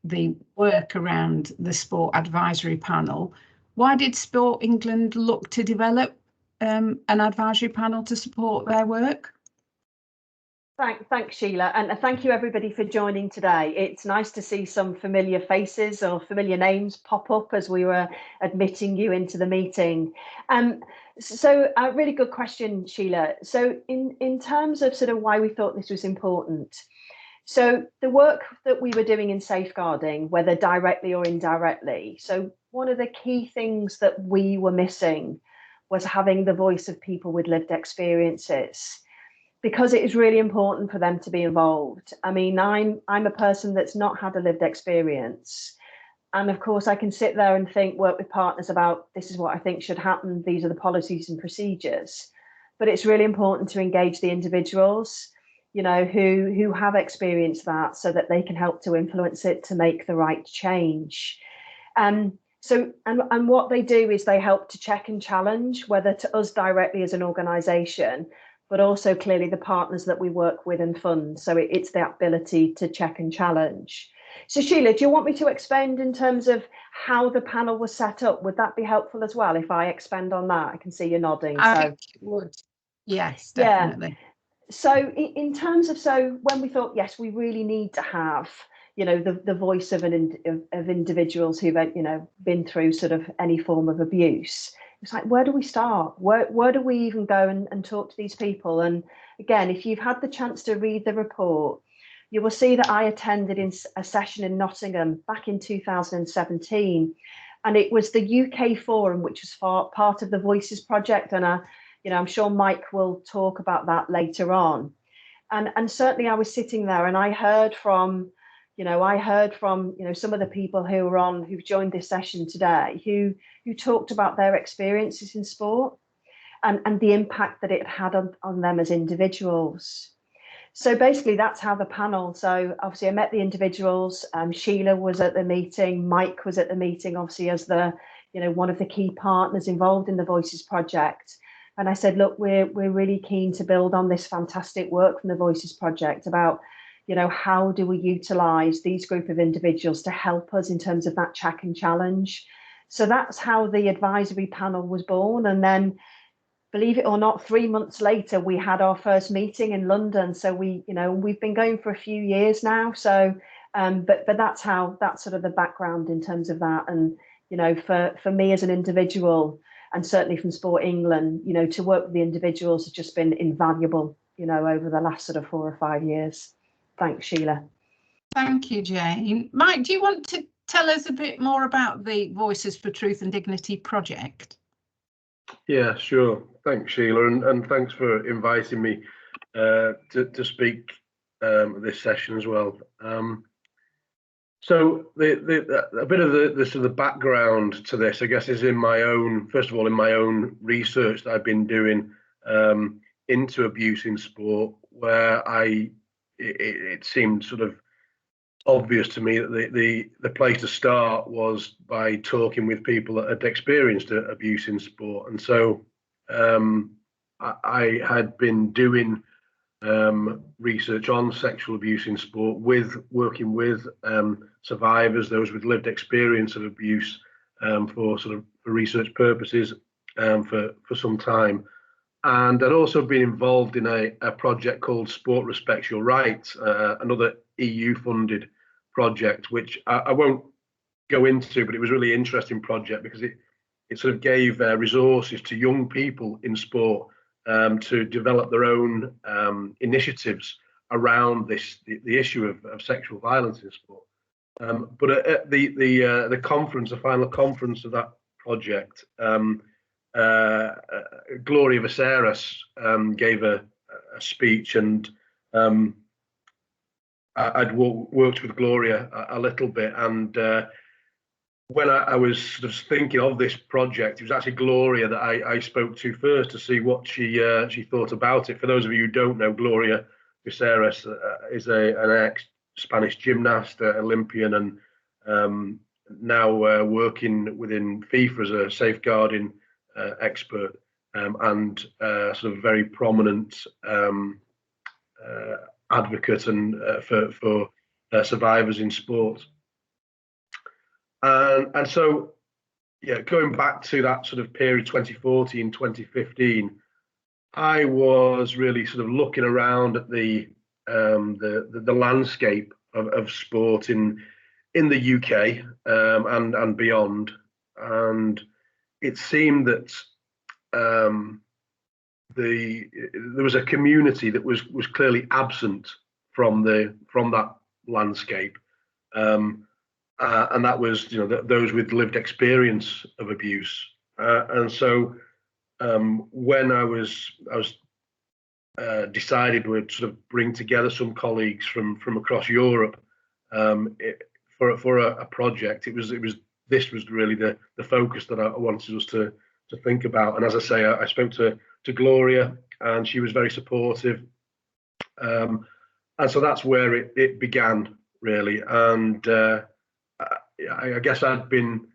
the work around the Sport Advisory Panel. Why did Sport England look to develop an advisory panel to support their work? Thanks, Sheila, and thank you everybody for joining today. It's nice to see some familiar faces or familiar names pop up as we were admitting you into the meeting. So a really good question, Sheila. So in terms of sort of why we thought this was important, so the work that we were doing in safeguarding, whether directly or indirectly, so one of the key things that we were missing was having the voice of people with lived experiences, because it is really important for them to be involved. I mean, I'm a person that's not had a lived experience. And of course, I can sit there and work with partners about, this is what I think should happen, these are the policies and procedures. But it's really important to engage the individuals, you know, who have experienced that, so that they can help to influence it to make the right change. And what they do is they help to check and challenge, whether to us directly as an organisation, but also clearly the partners that we work with and fund. So it's the ability to check and challenge. So Sheila, do you want me to expand in terms of how the panel was set up? Would that be helpful as well if I expand on that? I can see you nodding. I would. Yes, definitely. Yeah. So in terms of, so when we thought, yes, we really need to have, you know, the voice of individuals who've, you know, been through sort of any form of abuse. It's like, where do we start? Where do we even go and talk to these people? And again, if you've had the chance to read the report, you will see that I attended in a session in Nottingham back in 2017, and it was the UK Forum, which was part of the Voices Project. And you know, I'm sure Mike will talk about that later on. And certainly I was sitting there and I heard from some of the people who've joined this session today, who talked about their experiences in sport and the impact that it had on them as individuals. So basically that's how the panel, so obviously I met the individuals, Sheila was at the meeting, Mike was at the meeting, obviously as one of the key partners involved in the Voices Project. And I said, look, we're really keen to build on this fantastic work from the Voices Project about, you know, how do we utilise these group of individuals to help us in terms of that check and challenge. So that's how the advisory panel was born. And then, believe it or not, 3 months later, we had our first meeting in London. So we've been going for a few years now. So, but that's sort of the background in terms of that. And, you know, for me as an individual, and certainly from Sport England, you know, to work with the individuals has just been invaluable, you know, over the last sort of 4 or 5 years. Thanks, Sheila. Thank you, Jane. Mike, do you want to tell us a bit more about the Voices for Truth and Dignity project? Yeah, sure. Thanks, Sheila, and thanks for inviting me to speak at this session as well. So a bit of the sort of background to this, I guess, is first of all, in my own research that I've been doing into abuse in sport, where it seemed sort of obvious to me that the place to start was by talking with people that had experienced abuse in sport. And so I had been doing research on sexual abuse in sport, working with survivors, those with lived experience of abuse, for research purposes for some time. And I'd also been involved in a project called Sport Respects Your Rights, another EU-funded project, which I won't go into, but it was a really interesting project because it sort of gave resources to young people in sport to develop their own initiatives around the issue of sexual violence in sport. But at the conference, the final conference of that project, Gloria Viceras gave a speech, and I'd worked with Gloria a little bit, and when I was sort of thinking of this project, it was actually Gloria that I spoke to first to see what she thought about it. For those of you who don't know, Gloria Viceras is an ex-Spanish gymnast, Olympian, and now working within FIFA as a safeguarding expert, and sort of very prominent advocate and for survivors in sport. And so, yeah, going back to that sort of period, 2014, 2015, I was really sort of looking around at the landscape of sport in the UK and beyond, and it seemed that there was a community that was clearly absent from that landscape, and that was those with lived experience of abuse, and so when I was decided we'd sort of bring together some colleagues from across Europe for a project. This was really the focus that I wanted us to think about. And as I say, I spoke to Gloria, and she was very supportive. And so that's where it began, really. And I guess I'd been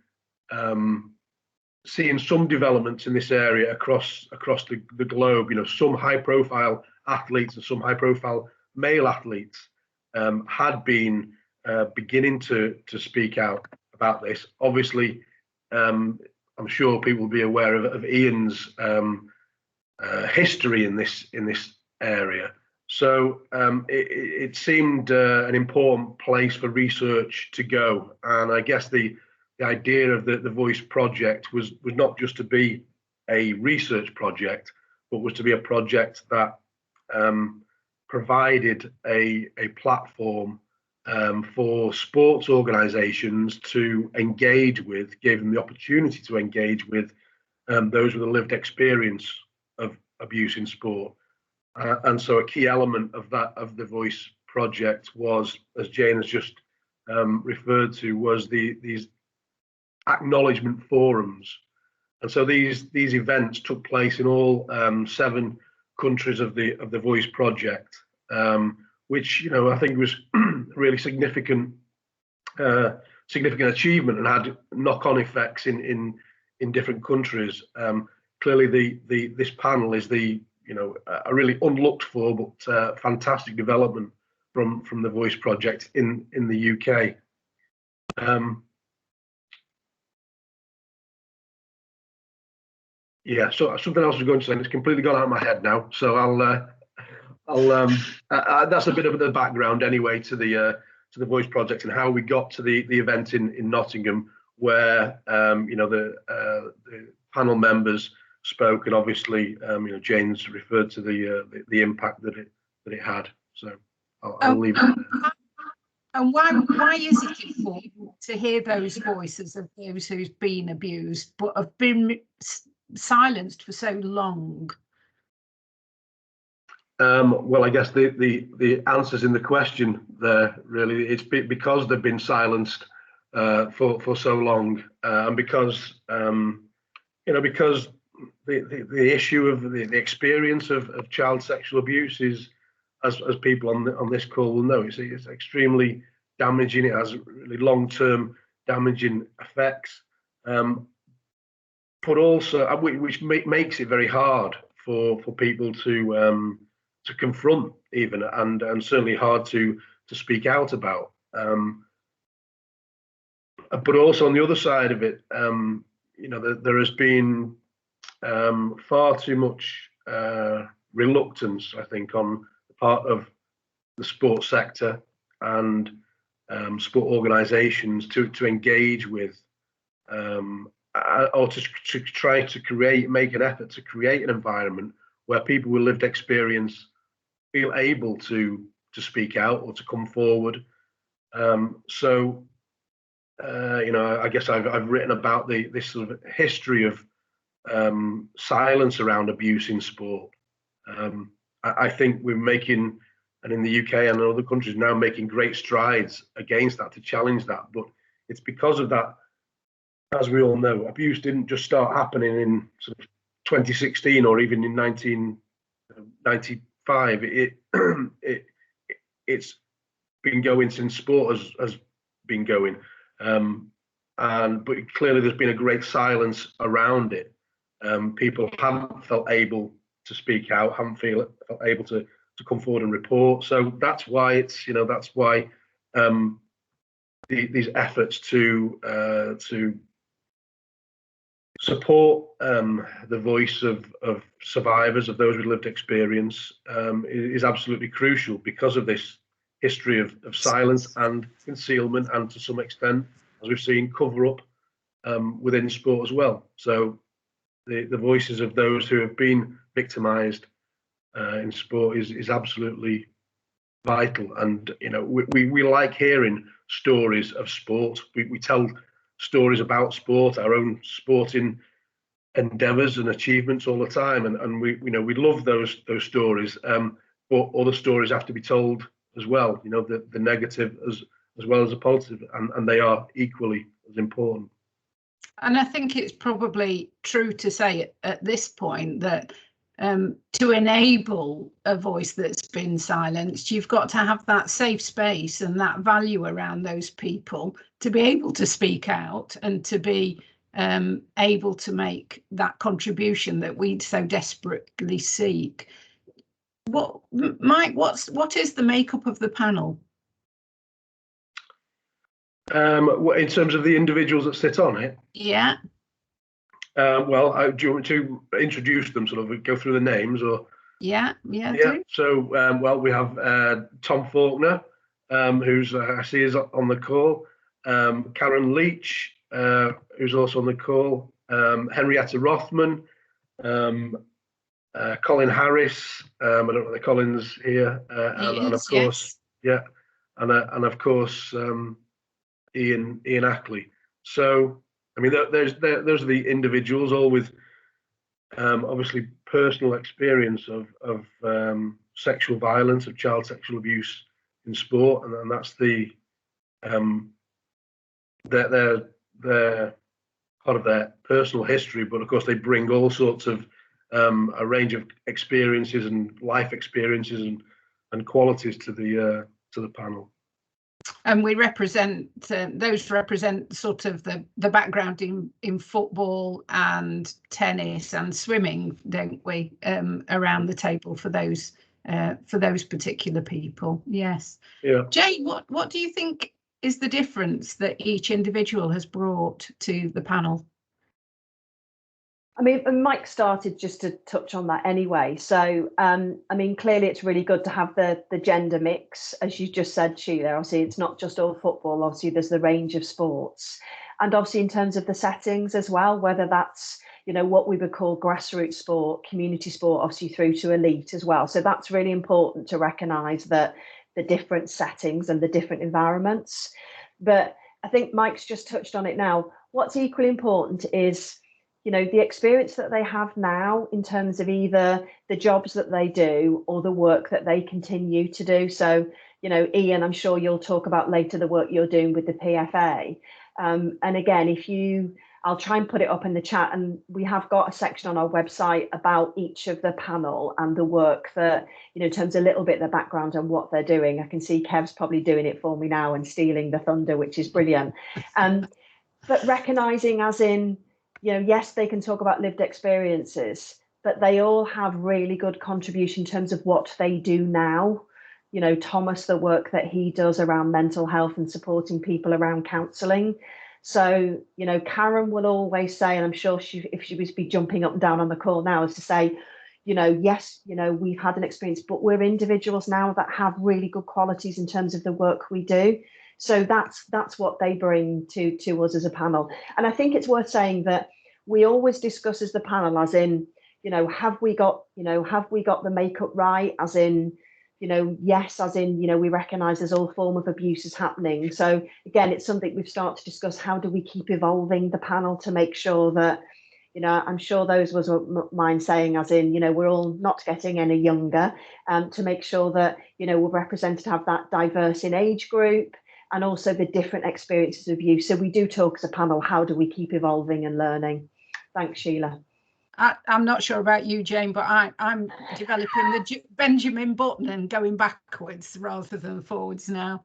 seeing some developments in this area across the globe. Some high-profile athletes and some high-profile male athletes had been beginning to speak out about this. Obviously, I'm sure people will be aware of Ian's history in this area. So it seemed an important place for research to go, and I guess the idea of the Voice project was not just to be a research project, but was to be a project that provided a platform for sports organisations to engage with, gave them the opportunity to engage with those with a lived experience of abuse in sport. And so a key element of the Voice project was, as Jane has just referred to, was these Acknowledgement Forums. And so these events took place in all 7 countries of the Voice project, which I think was really significant achievement and had knock-on effects in different countries. Clearly, this panel is a really unlooked for but fantastic development from the Voice project in the UK. Yeah, so something else I was going to say, and it's completely gone out of my head now. So that's a bit of the background anyway to the Voice project and how we got to the event in Nottingham, where the panel members spoke, and obviously Jane's referred to the impact that it had. So I'll leave it there. And why is it important to hear those voices of those who've been abused but have been silenced for so long? Well, I guess the answer's in the question there. Really, it's because they've been silenced for so long, and because because the issue of the experience of child sexual abuse is, as people on this call will know, it's extremely damaging. It has really long-term damaging effects, but also which makes it very hard for people to confront, even, and certainly hard to speak out about. But also on the other side of it, there has been far too much reluctance, I think, on the part of the sports sector and sport organisations to engage with or to try to make an effort to create an environment where people with lived experience feel able to speak out or to come forward. So I guess I've written about this sort of history of silence around abuse in sport. I think we're making, and in the UK and in other countries now, making great strides against that, to challenge that. But it's because of that, as we all know, abuse didn't just start happening in sort of 2016 or even in 1995. It's been going since sport has been going, but clearly there's been a great silence around it. People haven't felt able to speak out, haven't felt able to come forward and report. So that's why these efforts to support the voice of survivors, of those with lived experience, is absolutely crucial because of this history of silence and concealment, and to some extent, as we've seen, cover up within sport as well. So the voices of those who have been victimised in sport is absolutely vital. And we like hearing stories of sport. We tell stories about sport, our own sporting endeavours and achievements all the time, and we love those stories. But other stories have to be told as well. The negative as well as the positive, and they are equally as important. And I think it's probably true to say at this point that to enable a voice that's been silenced, you've got to have that safe space and that value around those people to be able to speak out and to be able to make that contribution that we so desperately seek. Mike, what is the makeup of the panel? In terms of the individuals that sit on it? Yeah. Well, do you want me to introduce them, sort of go through the names, or? Yeah. Do. So, well, we have Tom Faulkner, who's I see is on the call. Karen Leach, who's also on the call. Henrietta Rothman, Colin Harris. I don't know the Collins here, and of course, yes. and of course Ian Ackley. So, I mean, those are the individuals, all with obviously personal experience of sexual violence, of child sexual abuse in sport, and that's their part of their personal history. But of course, they bring all sorts of a range of experiences and life experiences and qualities to the panel. And we represent those represent sort of the background in football and tennis and swimming, don't we? Around the table for those particular people. Yes. Yeah. Jay, what do you think is the difference that each individual has brought to the panel? I mean, Mike started just to touch on that anyway. So, I mean, clearly it's really good to have the gender mix, as you just said, Sheila. Obviously, it's not just all football. Obviously, there's the range of sports. And obviously, in terms of the settings as well, whether that's, what we would call grassroots sport, community sport, obviously through to elite as well. So that's really important to recognise that the different settings and the different environments. But I think Mike's just touched on it now. What's equally important is, the experience that they have now in terms of either the jobs that they do or the work that they continue to do. So, Ian, I'm sure you'll talk about later the work you're doing with the PFA. And again, I'll try and put it up in the chat, and we have got a section on our website about each of the panel and the work that, in terms of a little bit of the background and what they're doing. I can see Kev's probably doing it for me now and stealing the thunder, which is brilliant. But recognising as in, yes, they can talk about lived experiences, but they all have really good contribution in terms of what they do now. Thomas, the work that he does around mental health and supporting people around counselling. So, Karen will always say, and I'm sure if she was be jumping up and down on the call now, is to say, yes, we've had an experience, but we're individuals now that have really good qualities in terms of the work we do. So that's what they bring to us as a panel. And I think it's worth saying that we always discuss as the panel, as in, have we got the makeup right? As in, yes, as in, we recognise there's all form of abuse is happening. So again, it's something we've started to discuss. How do we keep evolving the panel to make sure that, I'm sure those was mine saying, as in, we're all not getting any younger, to make sure that, we're represented to have that diverse in age group, and also the different experiences of use. So we do talk as a panel, how do we keep evolving and learning? Thanks, Sheila. I'm not sure about you, Jane, but I'm developing the Benjamin Button and going backwards rather than forwards now.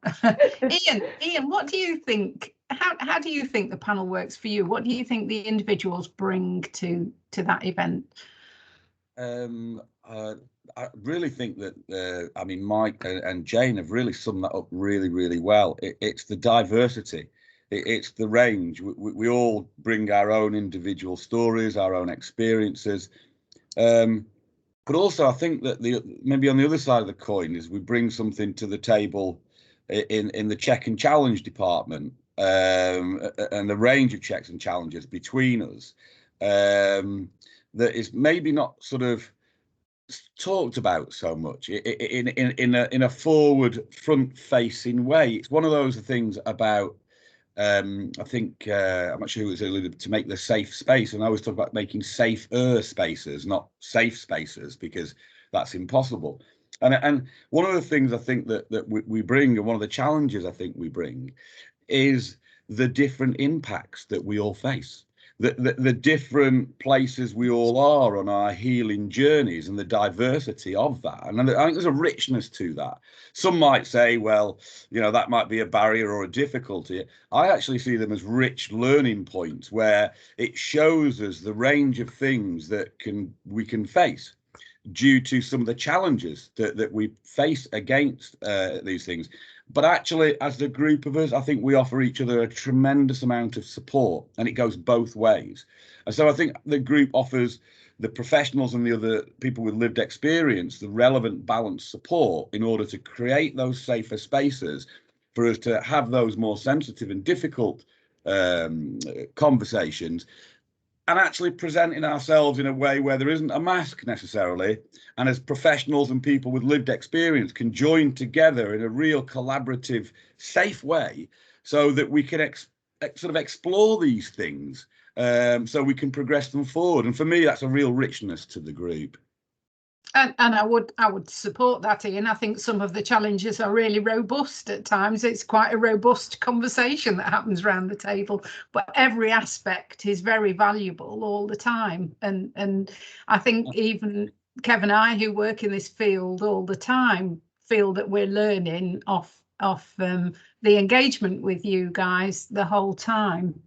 Ian, what do you think? How do you think the panel works for you? What do you think the individuals bring to that event? I really think that, I mean, Mike and Jane have really summed that up really, really well. It's the diversity. It's the range. We all bring our own individual stories, our own experiences. But also, I think that maybe on the other side of the coin is we bring something to the table in the check and challenge department, and the range of checks and challenges between us, that is maybe not sort of talked about so much in a forward, front-facing way. It's one of those things about. I think I'm not sure who was alluded to make the safe space, and I always talk about making safer spaces, not safe spaces, because that's impossible. And one of the things I think that we bring, and one of the challenges I think we bring, is the different impacts that we all face. The different places we all are on our healing journeys and the diversity of that. And I think there's a richness to that. Some might say, well, you know, that might be a barrier or a difficulty. I actually see them as rich learning points where it shows us the range of things that we can face due to some of the challenges that we face against these things. But actually, as a group of us, I think we offer each other a tremendous amount of support, and it goes both ways. And so I think the group offers the professionals and the other people with lived experience the relevant balanced support in order to create those safer spaces for us to have those more sensitive and difficult conversations, and actually presenting ourselves in a way where there isn't a mask necessarily, and as professionals and people with lived experience can join together in a real collaborative, safe way, so that we can sort of explore these things, so we can progress them forward. And for me, that's a real richness to the group. And I would support that, Ian. I think some of the challenges are really robust at times. It's quite a robust conversation that happens around the table, but every aspect is very valuable all the time. And I think even Kev and I, who work in this field all the time, feel that we're learning off the engagement with you guys the whole time.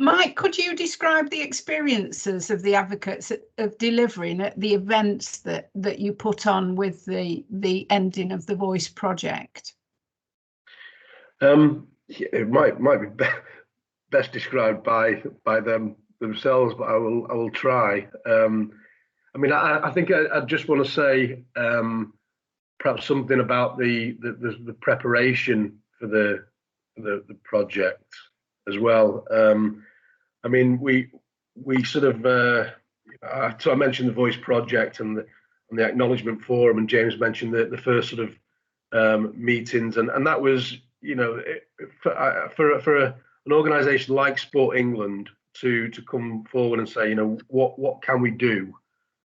Mike, could you describe the experiences of the advocates of delivering at the events that you put on with the ending of the Voice project? It might be best described by them themselves, but I will try. I mean, I think I just want to say perhaps something about the preparation for the project as well. I mean, we sort of, so I mentioned the Voice project and the Acknowledgement Forum, and James mentioned the first sort of meetings, and that was, you know, for an organisation like Sport England to come forward and say, you know, what can we do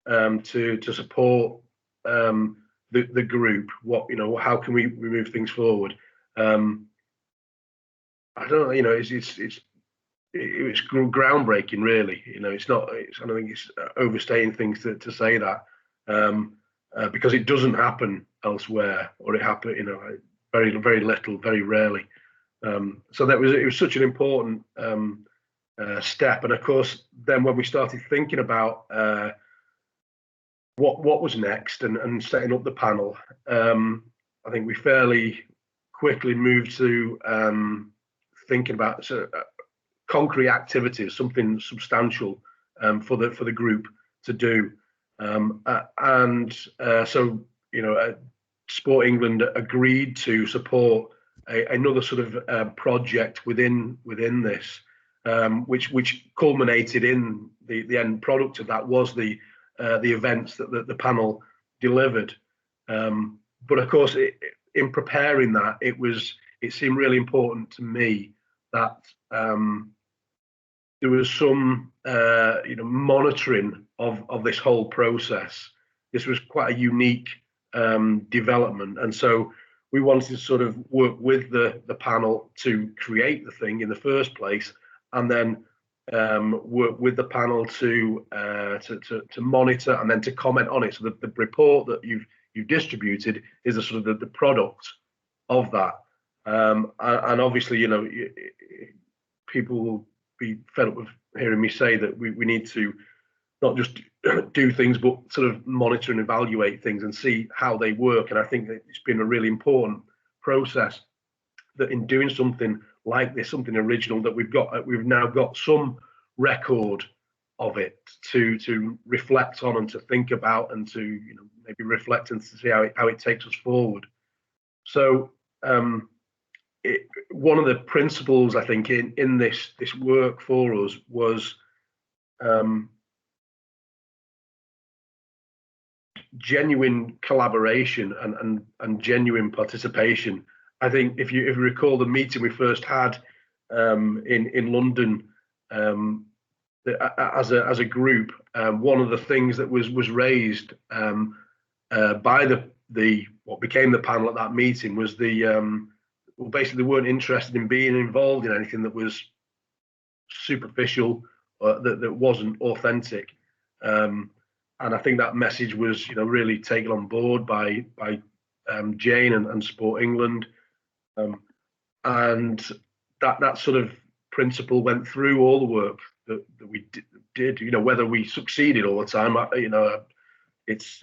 to support the group? What, you know, how can we move things forward? I don't know, you know, it's groundbreaking, really. You know, I don't think it's overstating things to say that, because it doesn't happen elsewhere, or it happen, you know, very, very little, very rarely. So it was such an important step. And of course, then when we started thinking about what was next and setting up the panel, I think we fairly quickly moved to thinking about concrete activities, something substantial for the group to do, so, you know, Sport England agreed to support another sort of project within this, which culminated in the end product of that was the events that the panel delivered. But of course, in preparing that, it seemed really important to me that there was some you know, monitoring of this whole process. This was quite a unique development, and so we wanted to sort of work with the panel to create the thing in the first place, and then work with the panel to monitor and then to comment on it. So the report that you've distributed is a sort of the product of that, and obviously, you know, people will be fed up with hearing me say that we need to not just do things, but sort of monitor and evaluate things and see how they work. And I think that it's been a really important process, that in doing something like this, something original, that we've now got some record of it to reflect on and to think about, and to, you know, maybe reflect and to see how it takes us forward. So one of the principles, I think, in this work for us was genuine collaboration and genuine participation. I think if you recall the meeting we first had in London as a group, one of the things that was raised by the what became the panel at that meeting was well, basically they weren't interested in being involved in anything that was superficial, that wasn't authentic. And I think that message was, you know, really taken on board by Jane and Sport England, and that sort of principle went through all the work that we did. You know, whether we succeeded all the time, you know, it's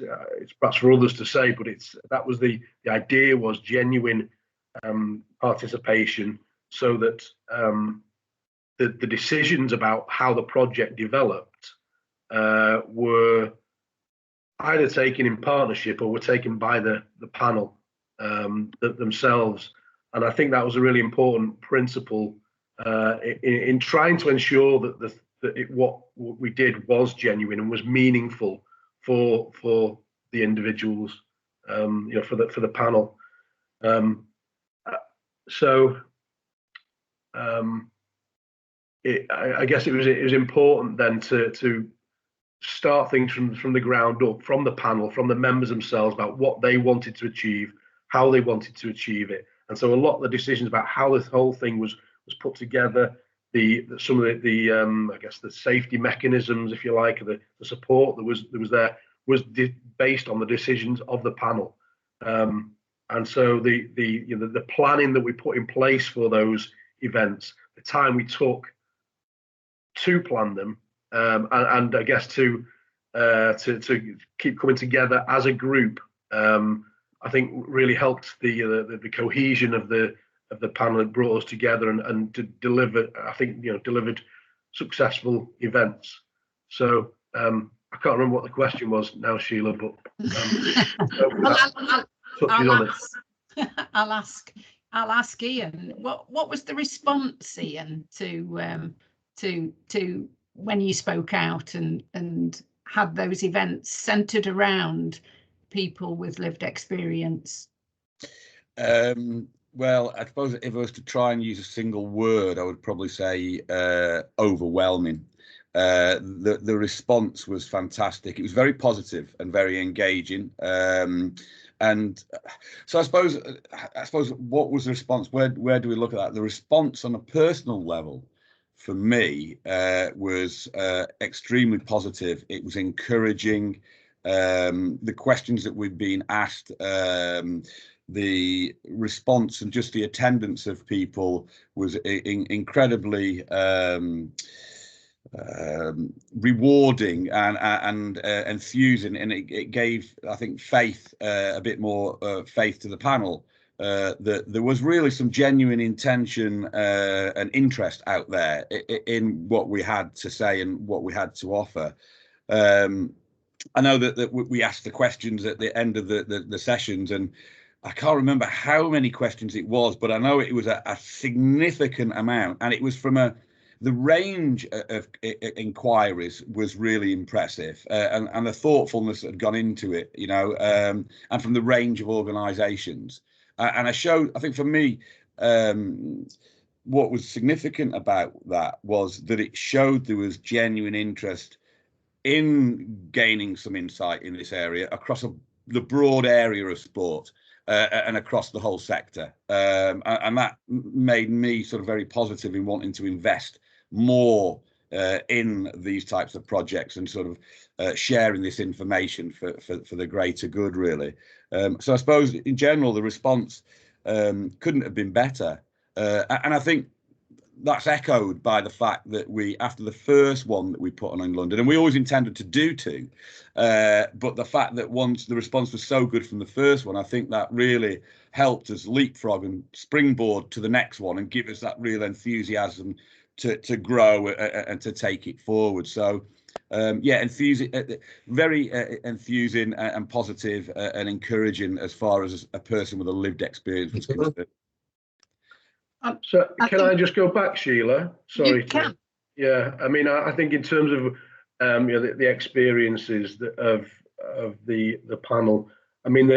perhaps for others to say, but that was the idea, was genuine participation, so that the decisions about how the project developed were either taken in partnership or were taken by the panel themselves. And I think that was a really important principle in trying to ensure that what we did was genuine and was meaningful for the individuals, you know, for the panel. I guess it was important then to start things from the ground up, from the panel, from the members themselves, about what they wanted to achieve, how they wanted to achieve it. And so a lot of the decisions about how this whole thing was put together, some of the I guess the safety mechanisms, if you like, the support that was was based on the decisions of the panel. And so the planning that we put in place for those events, the time we took to plan them, and I guess to keep coming together as a group, I think really helped the cohesion of the panel. It brought us together and to deliver, I think, you know, delivered successful events. So I can't remember what the question was now, Sheila, but I'll ask Ian. What was the response, Ian, to when you spoke out and had those events centered around people with lived experience? Well, I suppose if I was to try and use a single word, I would probably say overwhelming. The response was fantastic. It was very positive and very engaging. And so I suppose what was the response? Where do we look at that? The response on a personal level for me was extremely positive. It was encouraging. The questions that we've been asked, the response and just the attendance of people was incredibly rewarding and enthusing, and it gave, I think, faith, a bit more faith to the panel, that there was really some genuine intention and interest out there in what we had to say and what we had to offer. I know that we asked the questions at the end of the sessions, and I can't remember how many questions it was, but I know it was a significant amount, and it was from the range of inquiries was really impressive, and the thoughtfulness that had gone into it, you know, and from the range of organisations. And I think for me, what was significant about that was that it showed there was genuine interest in gaining some insight in this area across the broad area of sport, and across the whole sector. And that made me sort of very positive in wanting to invest more in these types of projects and sort of sharing this information for the greater good, really. So I suppose in general the response couldn't have been better, and I think that's echoed by the fact that we, after the first one that we put on in London, and we always intended to do two, but the fact that once the response was so good from the first one, I think that really helped us leapfrog and springboard to the next one and give us that real enthusiasm to grow and to take it forward. So yeah, very enthusing and positive and encouraging as far as a person with a lived experience was concerned. So I just go back, Sheila? Sorry. You can. Yeah, I mean, I think in terms of you know, the experiences of the panel, I mean,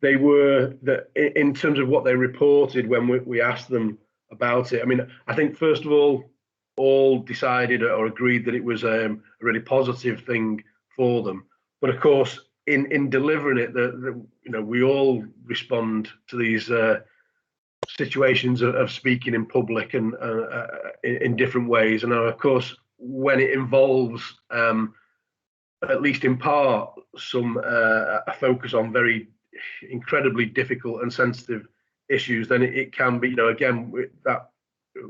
they were in terms of what they reported when we asked them about it. I mean, I think first of all decided or agreed that it was a really positive thing for them. But of course, in delivering it, you know, we all respond to these situations of speaking in public and in different ways. And of course, when it involves, at least in part, a focus on very incredibly difficult and sensitive issues, then it can be, you know, again, that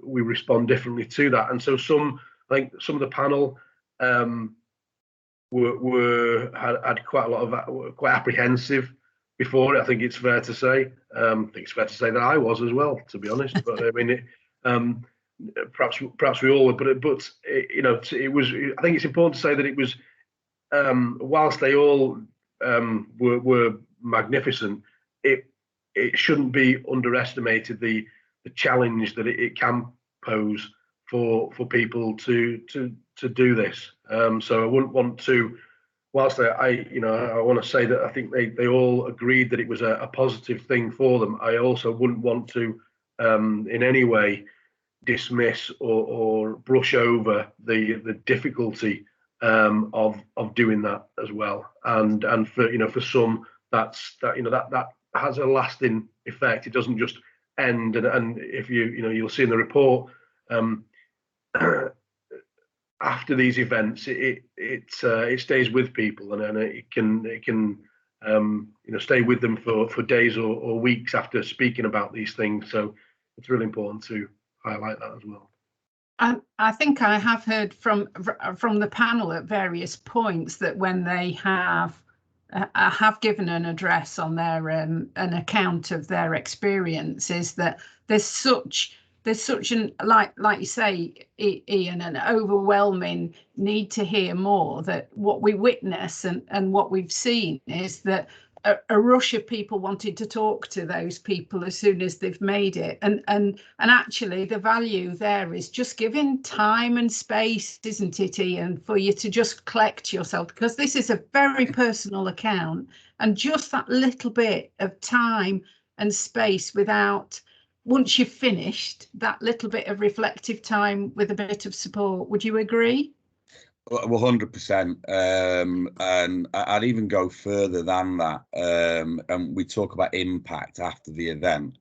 we respond differently to that. And so I think some of the panel had quite a lot of quite apprehensive before it. I think it's fair to say. I think it's fair to say that I was as well, to be honest. But I mean, perhaps we all were. But you know, it was. I think it's important to say that it was. Whilst they all were magnificent, it shouldn't be underestimated the challenge that it can pose for people to do this. So I wouldn't want to, whilst I want to say that I think they all agreed that it was a positive thing for them. I also wouldn't want to in any way dismiss or brush over the difficulty of doing that as well. And for some that has a lasting effect. It doesn't just end, and if you'll see in the report, after these events, it stays with people, and it can stay with them for days or weeks after speaking about these things. So it's really important to highlight that as well. I think I have heard from the panel at various points that when they have given an address on their an account of their experiences, that there's such an like you say, Ian, an overwhelming need to hear more. That what we witness and what we've seen is that a rush of people wanted to talk to those people as soon as they've made it, and actually the value there is just giving time and space, isn't it, Ian, for you to just collect yourself, because this is a very personal account, and just that little bit of time and space without, once you've finished, that little bit of reflective time with a bit of support. Would you agree? 100%, and I'd even go further than that, and we talk about impact after the event.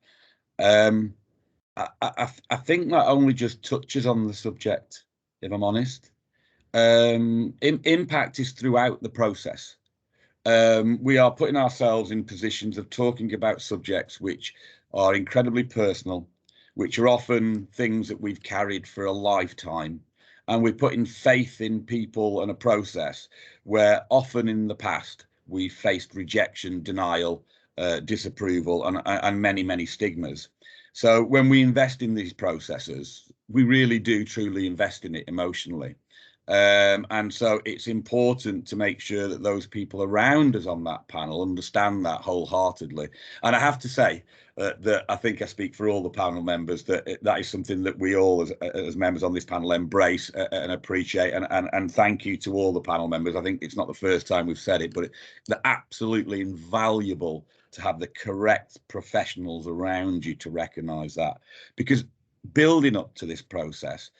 I think that only just touches on the subject, if I'm honest. Impact is throughout the process. We are putting ourselves in positions of talking about subjects which are incredibly personal, which are often things that we've carried for a lifetime. And we're putting faith in people and a process where often in the past we faced rejection, denial, disapproval, and many, many stigmas. So when we invest in these processes, we really do truly invest in it emotionally. And so it's important to make sure that those people around us on that panel understand that wholeheartedly. And I have to say that I think I speak for all the panel members that that is something that we all as members on this panel embrace and appreciate. And thank you to all the panel members. I think it's not the first time we've said it, but they're absolutely invaluable to have the correct professionals around you to recognise that, because building up to this process,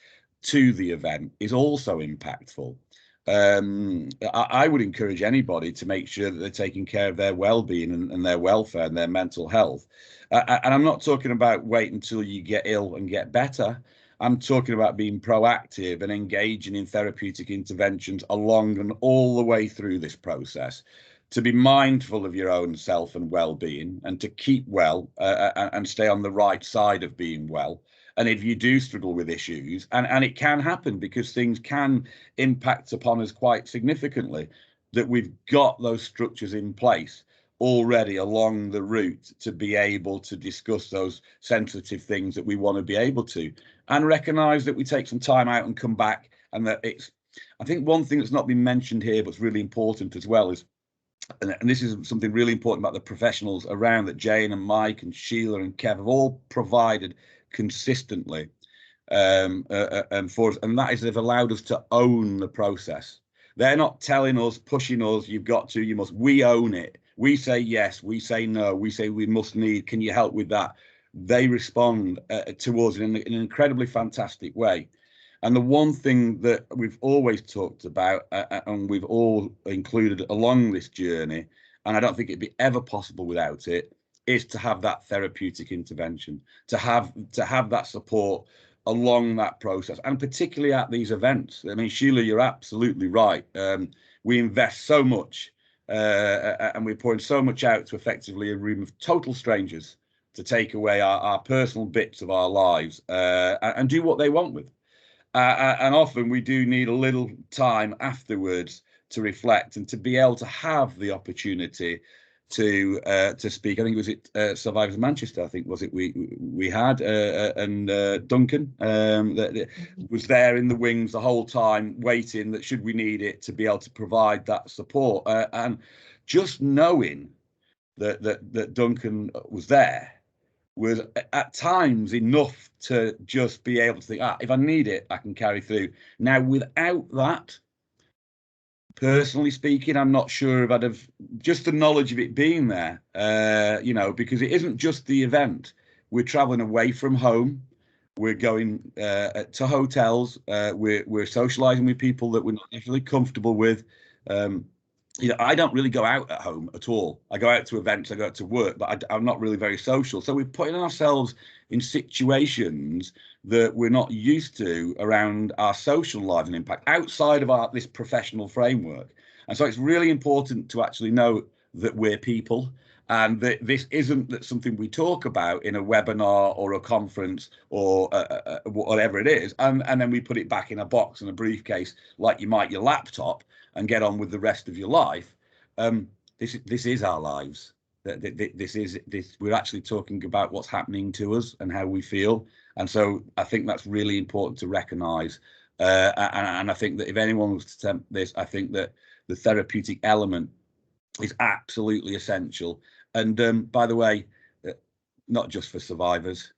to the event, is also impactful. I would encourage anybody to make sure that they're taking care of their well-being and their welfare and their mental health. And I'm not talking about wait until you get ill and get better. I'm talking about being proactive and engaging in therapeutic interventions along and all the way through this process, to be mindful of your own self and well-being, and to keep well and stay on the right side of being well. And if you do struggle with issues, and it can happen because things can impact upon us quite significantly, that we've got those structures in place already along the route to be able to discuss those sensitive things that we want to be able to, and recognise that we take some time out and come back. And that I think one thing that's not been mentioned here, but it's really important as well, is, and this is something really important about the professionals around, that Jane and Mike and Sheila and Kev have all provided consistently for us, and that is they've allowed us to own the process. They're not telling us, pushing us, you've got to, you must. We own it. We say yes, we say no, we say we must need, can you help with that? They respond to us in an incredibly fantastic way. And the one thing that we've always talked about, and we've all included along this journey, and I don't think it'd be ever possible without it, is to have that therapeutic intervention, to have that support along that process, and particularly at these events. I mean, Sheila, you're absolutely right. We invest so much and we're pouring so much out to effectively a room of total strangers to take away our personal bits of our lives and do what they want with. And often we do need a little time afterwards to reflect and to be able to have the opportunity to speak. I think it was Survivors Manchester. I think was it we had and Duncan that was there in the wings the whole time, waiting that should we need it to be able to provide that support. And just knowing that Duncan was there was at times enough to just be able to think, if I need it, I can carry through. Now, without that, personally speaking, I'm not sure if I'd have just the knowledge of it being there, because it isn't just the event. We're traveling away from home. We're going to hotels. We're socializing with people that we're not necessarily comfortable with. I don't really go out at home at all. I go out to events, I go out to work, but I'm not really very social. So we're putting ourselves in situations that we're not used to around our social lives and impact outside of this professional framework. And so it's really important to actually know that we're people, and that this isn't something we talk about in a webinar or a conference or whatever it is, and then we put it back in a box and a briefcase like you might your laptop and get on with the rest of your life. This is our lives. We're actually talking about what's happening to us and how we feel. And so I think that's really important to recognise. And I think that if anyone was to attempt this, I think that the therapeutic element is absolutely essential. And by the way, not just for survivors,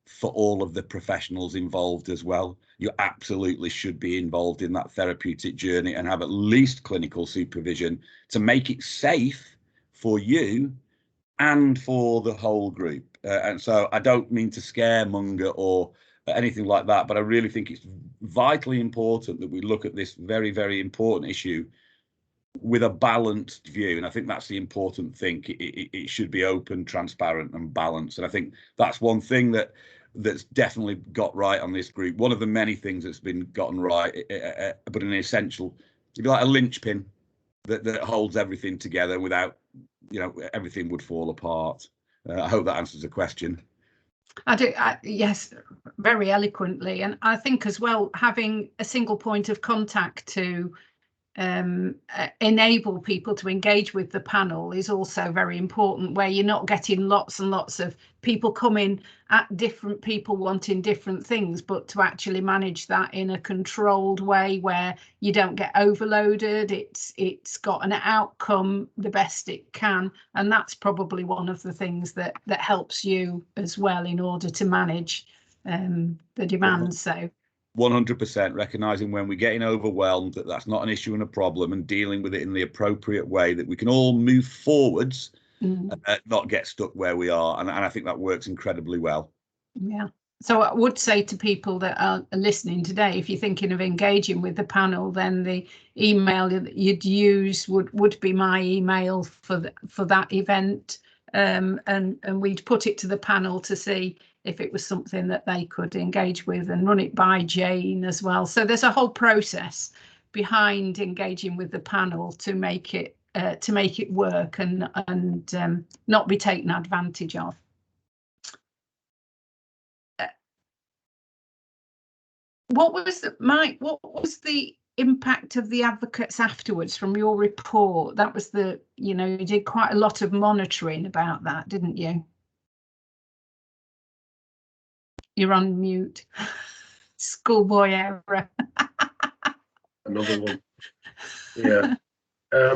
for all of the professionals involved as well. You absolutely should be involved in that therapeutic journey and have at least clinical supervision to make it safe for you and for the whole group. And so I don't mean to scaremonger or anything like that, but I really think it's vitally important that we look at this very, very important issue with a balanced view. And I think that's the important thing. It should be open, transparent and balanced. And I think that's one thing that's definitely got right on this group. One of the many things that's been gotten right, but an essential, it'd be like a linchpin that holds everything together. Without, everything would fall apart. I hope that answers the question. I do, yes, very eloquently. And I think as well, having a single point of contact to enable people to engage with the panel is also very important, where you're not getting lots and lots of people coming at different people wanting different things, but to actually manage that in a controlled way where you don't get overloaded. It's got an outcome the best it can, and that's probably one of the things that helps you as well in order to manage the demands. So 100% recognizing when we're getting overwhelmed that's not an issue and a problem, and dealing with it in the appropriate way, that we can all move forwards, not get stuck where we are. And I think that works incredibly well. Yeah. So I would say to people that are listening today, if you're thinking of engaging with the panel, then the email that you'd use would be my email for that event. And we'd put it to the panel to see if it was something that they could engage with, and run it by Jane as well. So there's a whole process behind engaging with the panel to make it work and not be taken advantage of. what was the impact of the advocates afterwards from your report? That was you did quite a lot of monitoring about that, didn't you? You're on mute. Schoolboy error. Another one. Yeah. I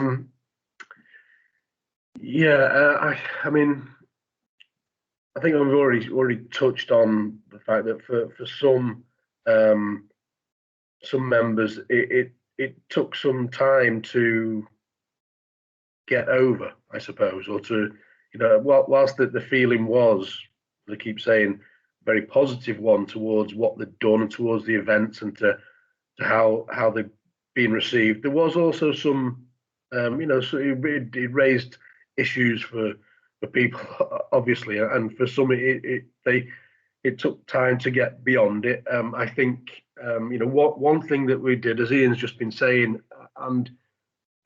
mean, I think I've already touched on the fact that for some members, it took some time to get over, I suppose, or to, whilst the feeling was, as I keep saying, very positive one towards what they'd done and towards the events and to how they've been received. There was also some, so it raised issues for people, obviously, and for some it took time to get beyond it. I think one thing that we did, as Ian's just been saying, and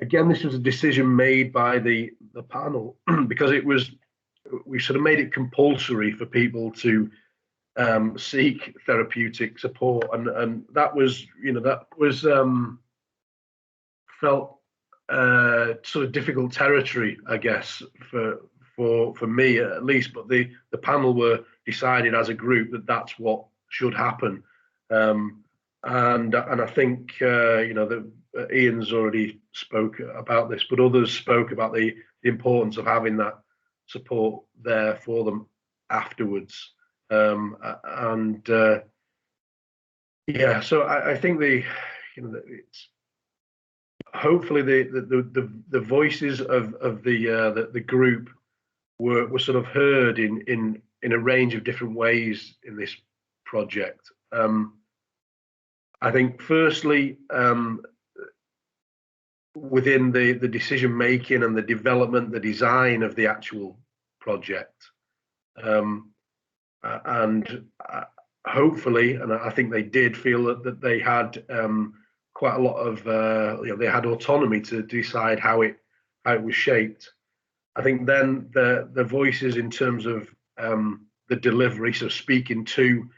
again, this was a decision made by the panel because we sort of made it compulsory for people to seek therapeutic support, and that was felt sort of difficult territory, I guess, for me at least. But the panel were decided as a group that that's what should happen, and I think that Ian's already spoke about this, but others spoke about the importance of having that support there for them afterwards. So I think it's hopefully the voices of the group were sort of heard in a range of different ways in this project. I think firstly, within the decision making and the development, the design of the actual project, and hopefully, and I think they did feel that they had quite a lot of they had autonomy to decide how it was shaped. I think then the voices in terms of the delivery, so speaking to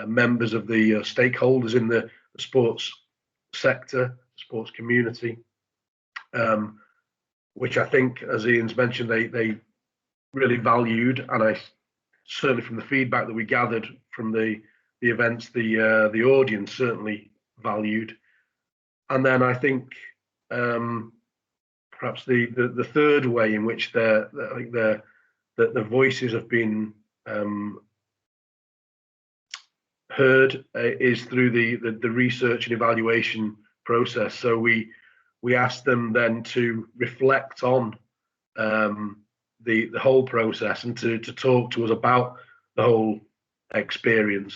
members of the stakeholders in the sports sector, sports community, which I think, as Ian's mentioned, they really valued, and I certainly from the feedback that we gathered from the events, the audience certainly valued. And then I think perhaps the third way in which the voices have been heard is through the research and evaluation process. So we asked them then to reflect on the whole process and to talk to us about the whole experience.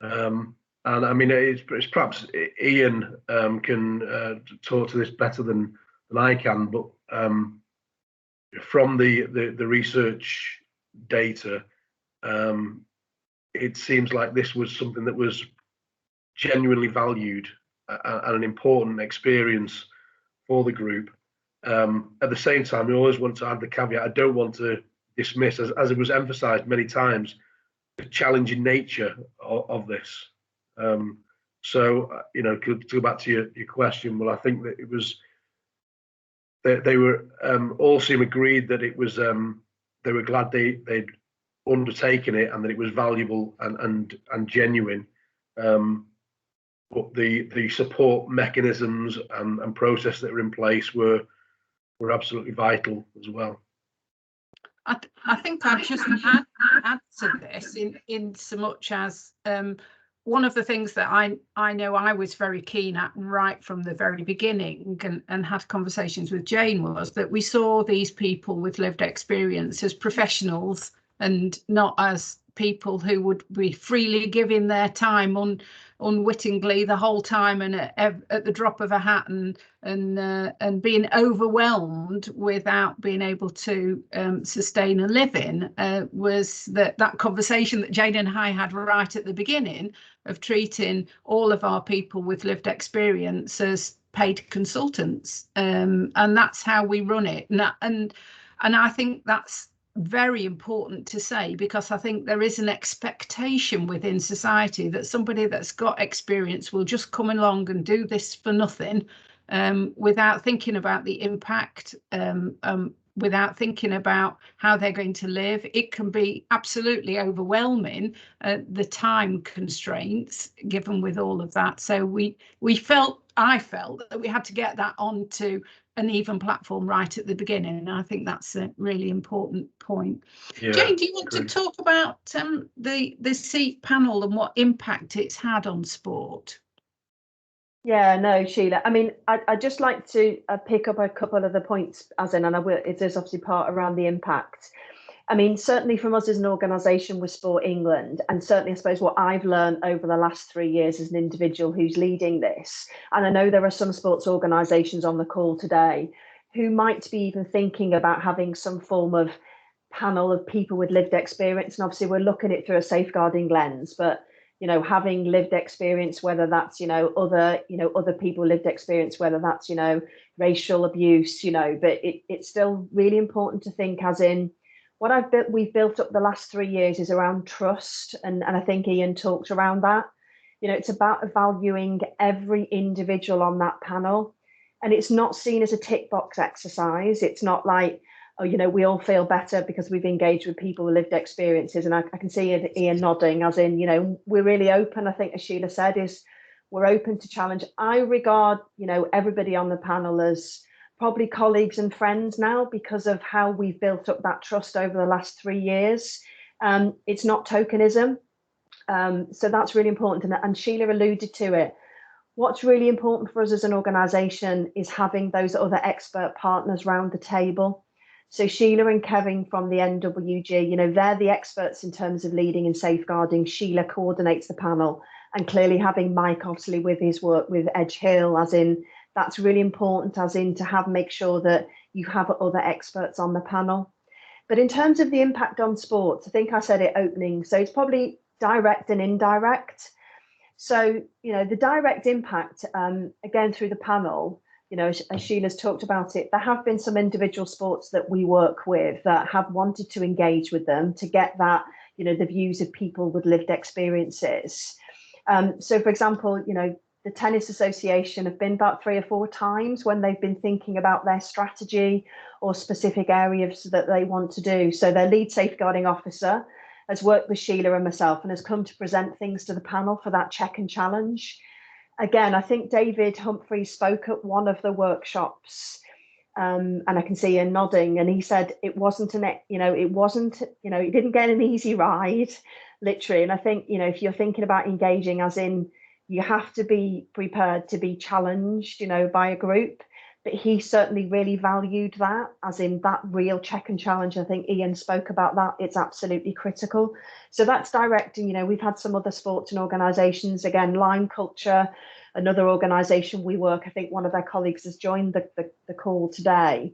And I mean, it's perhaps Ian can talk to this better than I can, but from the research data, it seems like this was something that was genuinely valued and an important experience for the group. At the same time, we always want to add the caveat, I don't want to dismiss, as it was emphasised many times, the challenging nature of this. So, to go back to your question, well, I think that it was, they were all seem agreed that it was, they were glad they'd undertaken it and that it was valuable and genuine. But the support mechanisms and process that were in place were absolutely vital as well. I think I'd just add to this in so much as one of the things that I know I was very keen at right from the very beginning and had conversations with Jane was that we saw these people with lived experience as professionals and not as people who would be freely giving their time unwittingly the whole time and at the drop of a hat and being overwhelmed without being able to sustain a living. Was that conversation that Jane and I had right at the beginning of treating all of our people with lived experience as paid consultants, and that's how we run it. And I think that's very important to say, because I think there is an expectation within society that somebody that's got experience will just come along and do this for nothing, without thinking about the impact, without thinking about how they're going to live. It can be absolutely overwhelming, the time constraints given with all of that. So I felt that we had to get that onto an even platform right at the beginning, and I think that's a really important point. Yeah, Jane, do you want to talk about the SEEP panel and what impact it's had on sport? Yeah, no, Sheila. I mean, I'd just like to pick up a couple of the points, as in, and it is obviously part around the impact. I mean, certainly from us as an organisation with Sport England, and certainly I suppose what I've learned over the last 3 years as an individual who's leading this, and I know there are some sports organisations on the call today who might be even thinking about having some form of panel of people with lived experience. And obviously we're looking at it through a safeguarding lens, but having lived experience, whether that's other people lived experience, whether that's racial abuse, but it's still really important to think, as in, what we've built up the last 3 years is around trust, and I think Ian talked around that. It's about valuing every individual on that panel, and it's not seen as a tick box exercise. It's not like, oh, we all feel better because we've engaged with people with lived experiences. And I can see Ian nodding, as in, we're really open. I think, as Sheila said, is we're open to challenge. I regard, everybody on the panel as probably colleagues and friends now, because of how we've built up that trust over the last 3 years. It's not tokenism. So that's really important. And Sheila alluded to it. What's really important for us as an organisation is having those other expert partners round the table. So Sheila and Kevin from the NWG, they're the experts in terms of leading and safeguarding. Sheila coordinates the panel, and clearly having Mike, obviously, with his work with Edge Hill, as in, that's really important, as in to make sure that you have other experts on the panel. But in terms of the impact on sports, I think I said it opening, so it's probably direct and indirect. So, the direct impact, again, through the panel, as Sheila's talked about it, there have been some individual sports that we work with that have wanted to engage with them to get that, the views of people with lived experiences. So, for example, the Tennis Association have been about 3 or 4 times when they've been thinking about their strategy or specific areas that they want to do. So their lead safeguarding officer has worked with Sheila and myself and has come to present things to the panel for that check and challenge. Again, I think David Humphreys spoke at one of the workshops, and I can see him nodding, and he said it didn't get an easy ride, literally. And I think, if you're thinking about engaging, as in, you have to be prepared to be challenged, by a group. But he certainly really valued that, as in that real check and challenge. I think Ian spoke about that. It's absolutely critical. So that's directing. We've had some other sports and organisations, again, Lime Culture, another organisation we work, I think one of their colleagues has joined the call today.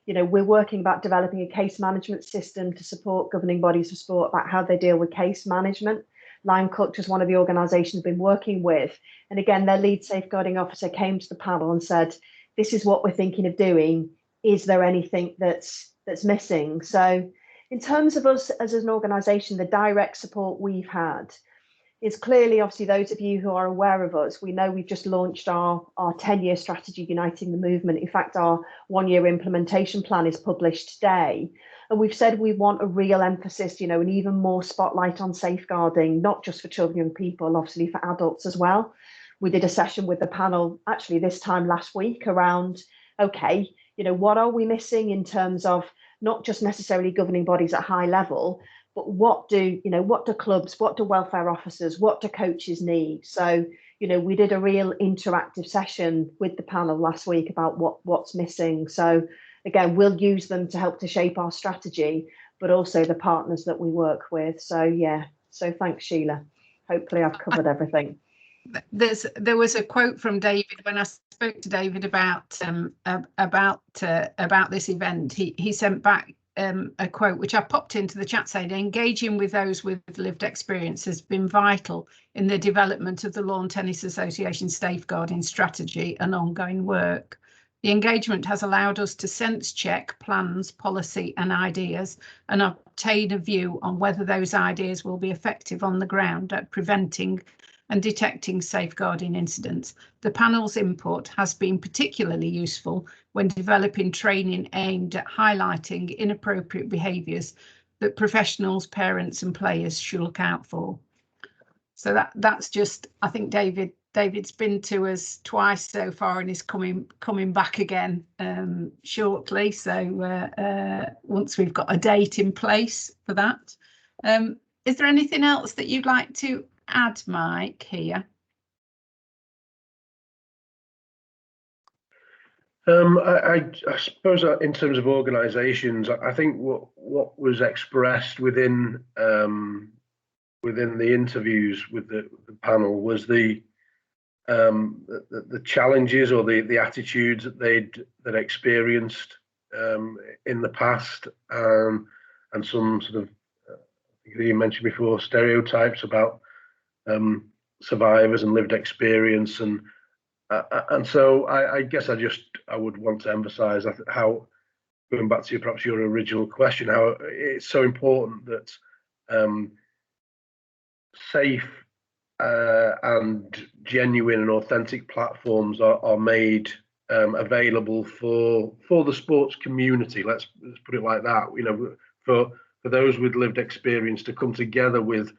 We're working about developing a case management system to support governing bodies of sport about how they deal with case management. Lime Culture is one of the organisations I've been working with. And again, their lead safeguarding officer came to the panel and said, this is what we're thinking of doing. Is there anything that's missing? So in terms of us as an organisation, the direct support we've had is clearly, obviously, those of you who are aware of us, we know we've just launched our 10-year strategy, Uniting the Movement. In fact, our 1-year implementation plan is published today. And we've said we want a real emphasis, and even more spotlight on safeguarding, not just for children and young people, obviously for adults as well. We did a session with the panel, actually this time last week, around, okay, what are we missing in terms of not just necessarily governing bodies at high level, but what do clubs, what do welfare officers, what do coaches need? So, we did a real interactive session with the panel last week about what's missing. So again, we'll use them to help to shape our strategy, but also the partners that we work with. So yeah, so thanks, Sheila. Hopefully I've covered everything. There was a quote from David when I spoke to David about this event. He sent back a quote which I popped into the chat saying, engaging with those with lived experience has been vital in the development of the Lawn Tennis Association safeguarding strategy and ongoing work. The engagement has allowed us to sense check plans, policy and ideas and obtain a view on whether those ideas will be effective on the ground at preventing and detecting safeguarding incidents. The panel's input has been particularly useful when developing training aimed at highlighting inappropriate behaviours that professionals, parents and players should look out for. So that's just, I think David's been to us twice so far and is coming back again shortly. So once we've got a date in place for that. Is there anything else that you'd like to add, Mike, here? I suppose in terms of organisations, I think what was expressed within the interviews with the panel was the challenges or the attitudes that they'd experienced in the past, and some sort of, I think you mentioned before, stereotypes about survivors and lived experience, and so I guess I would want to emphasise how, going back to perhaps your original question, how it's so important that safe and genuine and authentic platforms are made available for the sports community. Let's put it like that. You know, for those with lived experience to come together with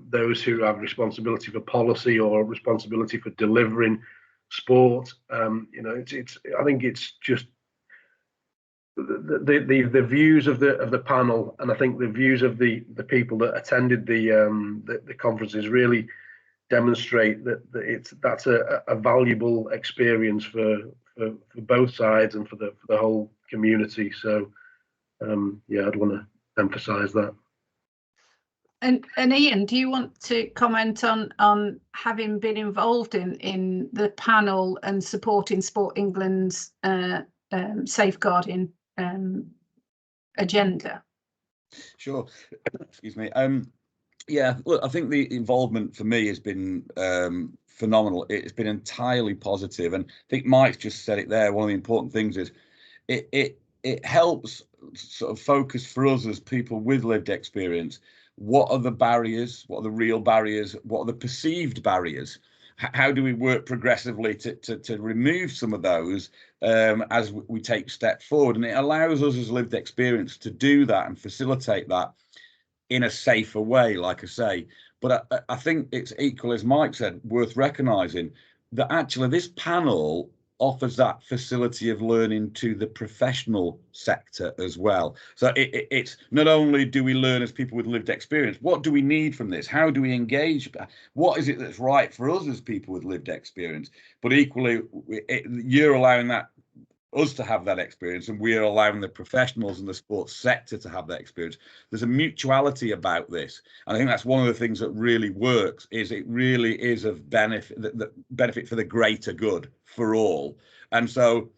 those who have responsibility for policy or responsibility for delivering sport. You know, I think it's just the views of the panel, and I think the views of the people that attended the conferences really demonstrate that's a valuable experience for both sides and for the whole community. So yeah, I'd want to emphasize that. And Ian, do you want to comment on having been involved in the panel and supporting Sport England's safeguarding agenda? Sure. Excuse me. Yeah, look, I think the involvement for me has been phenomenal. It's been entirely positive, and I think Mike's just said it there. One of the important things is it helps sort of focus for us as people with lived experience. What are the barriers? What are the real barriers? What are the perceived barriers? How do we work progressively to remove some of those as we take steps forward? And it allows us as lived experience to do that and facilitate that in a safer way, like I say. But I think it's equal, as Mike said, worth recognising that actually this panel offers that facility of learning to the professional sector as well. So it's not only do we learn as people with lived experience, what do we need from this? How do we engage? What is it that's right for us as people with lived experience? But equally, you're allowing us to have that experience, and we're allowing the professionals in the sports sector to have that experience. There's a mutuality about this, and I think that's one of the things that really works. Is it really is of benefit, the benefit for the greater good for all. And so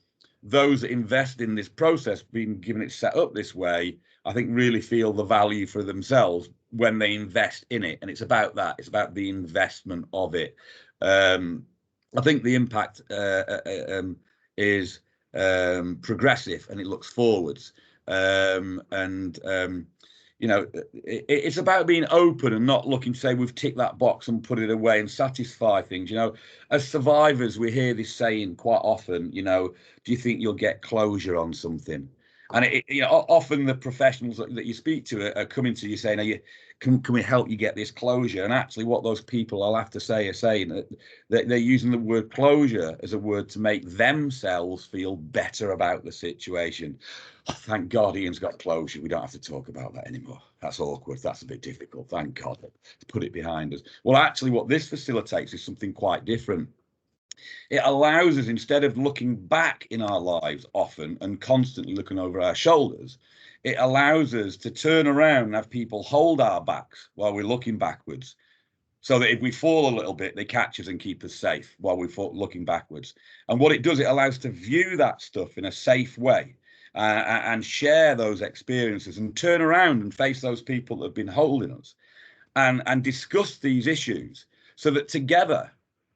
those that invest in this process, being given it set up this way, I think really feel the value for themselves when they invest in it. And it's about that. It's about the investment of it. I think the impact is progressive, and it looks forwards, you know, it's about being open and not looking to say we've ticked that box and put it away and satisfy things. You know, as survivors, we hear this saying quite often, you know, do you think you'll get closure on something? And you know, often the professionals that you speak to are coming to you saying, can we help you get this closure? And actually what those people, I'll have to say, are saying that they're using the word closure as a word to make themselves feel better about the situation. Oh, thank God Ian's got closure. We don't have to talk about that anymore. That's awkward. That's a bit difficult. Thank God. Let's put it behind us. Well, actually what this facilitates is something quite different. It allows us, instead of looking back in our lives often and constantly looking over our shoulders, it allows us to turn around and have people hold our backs while we're looking backwards, so that if we fall a little bit, they catch us and keep us safe while we're looking backwards. And what it does, it allows us to view that stuff in a safe way and share those experiences and turn around and face those people that have been holding us and discuss these issues, so that together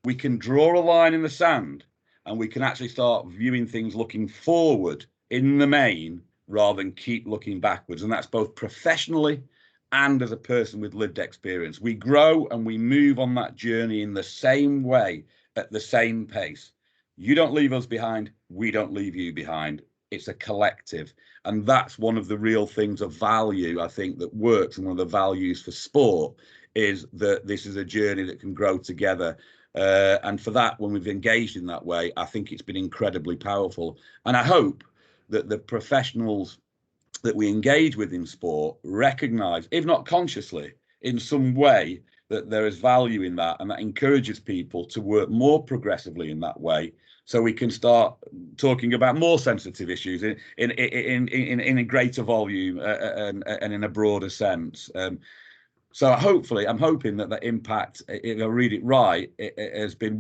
we can draw a line in the sand and we can actually start viewing things looking forward in the main rather than keep looking backwards. And that's both professionally and as a person with lived experience. We grow and we move on that journey in the same way, at the same pace. You don't leave us behind, we don't leave you behind. It's a collective. And that's one of the real things of value, I think, that works. And one of the values for sport is that this is a journey that can grow together. And for that, when we've engaged in that way, I think it's been incredibly powerful. And I hope that the professionals that we engage with in sport recognise, if not consciously, in some way, that there is value in that, and that encourages people to work more progressively in that way, so we can start talking about more sensitive issues in a greater volume and in a broader sense. So hopefully, I'm hoping that the impact, if I read it right, it has been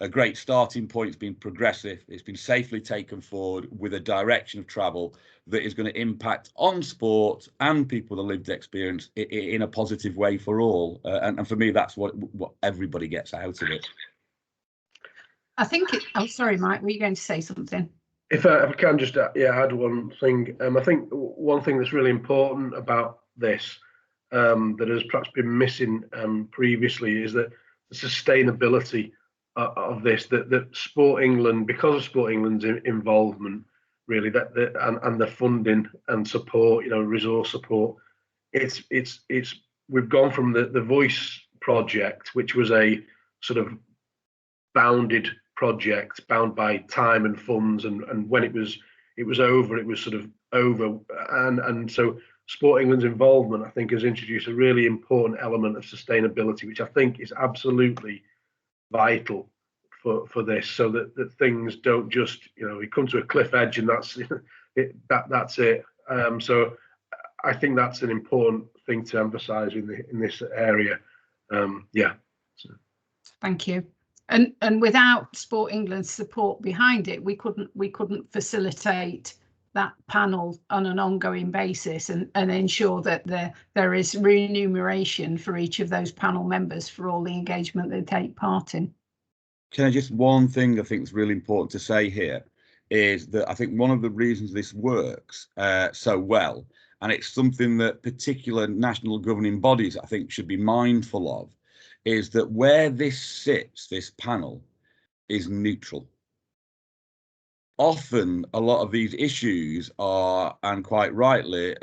a great starting point. It's been progressive. It's been safely taken forward with a direction of travel that is going to impact on sport and people with a lived experience in a positive way for all. And for me, that's what everybody gets out of it. I think oh, sorry, Mike, were you going to say something? If I can just add one thing. I think one thing that's really important about this that has perhaps been missing previously is that the sustainability of this, that Sport England, because of Sport England's involvement, really, and the funding and support, resource support, we've gone from the Voice project, which was a sort of bounded project, bound by time and funds, and when it was over, it was sort of over, and so Sport England's involvement, I think, has introduced a really important element of sustainability, which I think is absolutely vital for this, so that things don't just, we come to a cliff edge and that's it. That's it. So I think that's an important thing to emphasise in this area. Yeah. So. Thank you. And without Sport England's support behind it, we couldn't facilitate that panel on an ongoing basis and ensure that there is remuneration for each of those panel members for all the engagement they take part in. Can I just, one thing I think is really important to say here is that I think one of the reasons this works so well, and it's something that particular national governing bodies I think should be mindful of, is that where this sits, this panel, is neutral. Often a lot of these issues are, and quite rightly,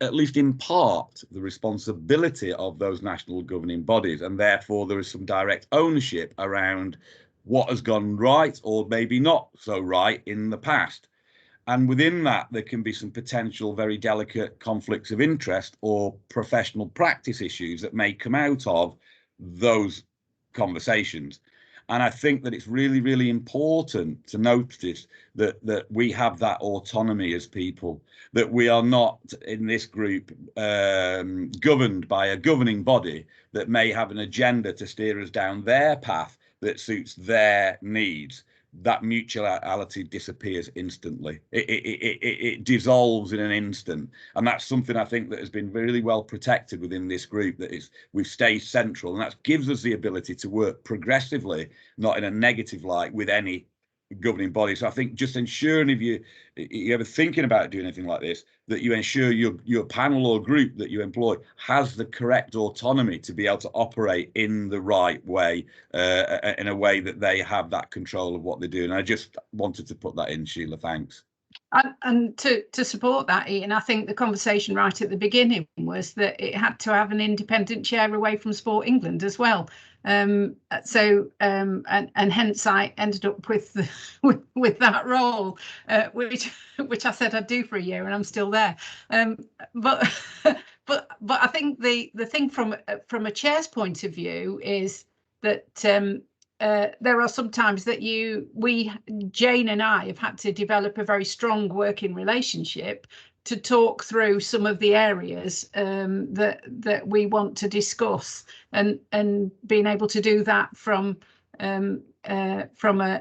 at least in part, the responsibility of those national governing bodies, and therefore there is some direct ownership around what has gone right or maybe not so right in the past. And within that, there can be some potential very delicate conflicts of interest or professional practice issues that may come out of those conversations. And I think that it's really, really important to notice that we have that autonomy as people, that we are not in this group governed by a governing body that may have an agenda to steer us down their path that suits their needs. That mutuality disappears instantly. It dissolves in an instant, and that's something I think that has been really well protected within this group, that we've stayed central, and that gives us the ability to work progressively, not in a negative light, with any governing body. So I think just ensuring, if you're ever thinking about doing anything like this, that you ensure your panel or group that you employ has the correct autonomy to be able to operate in the right way, in a way that they have that control of what they're doing. I just wanted to put that in, Sheila. Thanks. And to support that, Ian, I think the conversation right at the beginning was that it had to have an independent chair away from Sport England as well. And hence I ended up with with that role, which I said I'd do for a year, and I'm still there. But I think the thing from a chair's point of view is that there are some times that Jane and I have had to develop a very strong working relationship to talk through some of the areas that we want to discuss, and being able to do that from an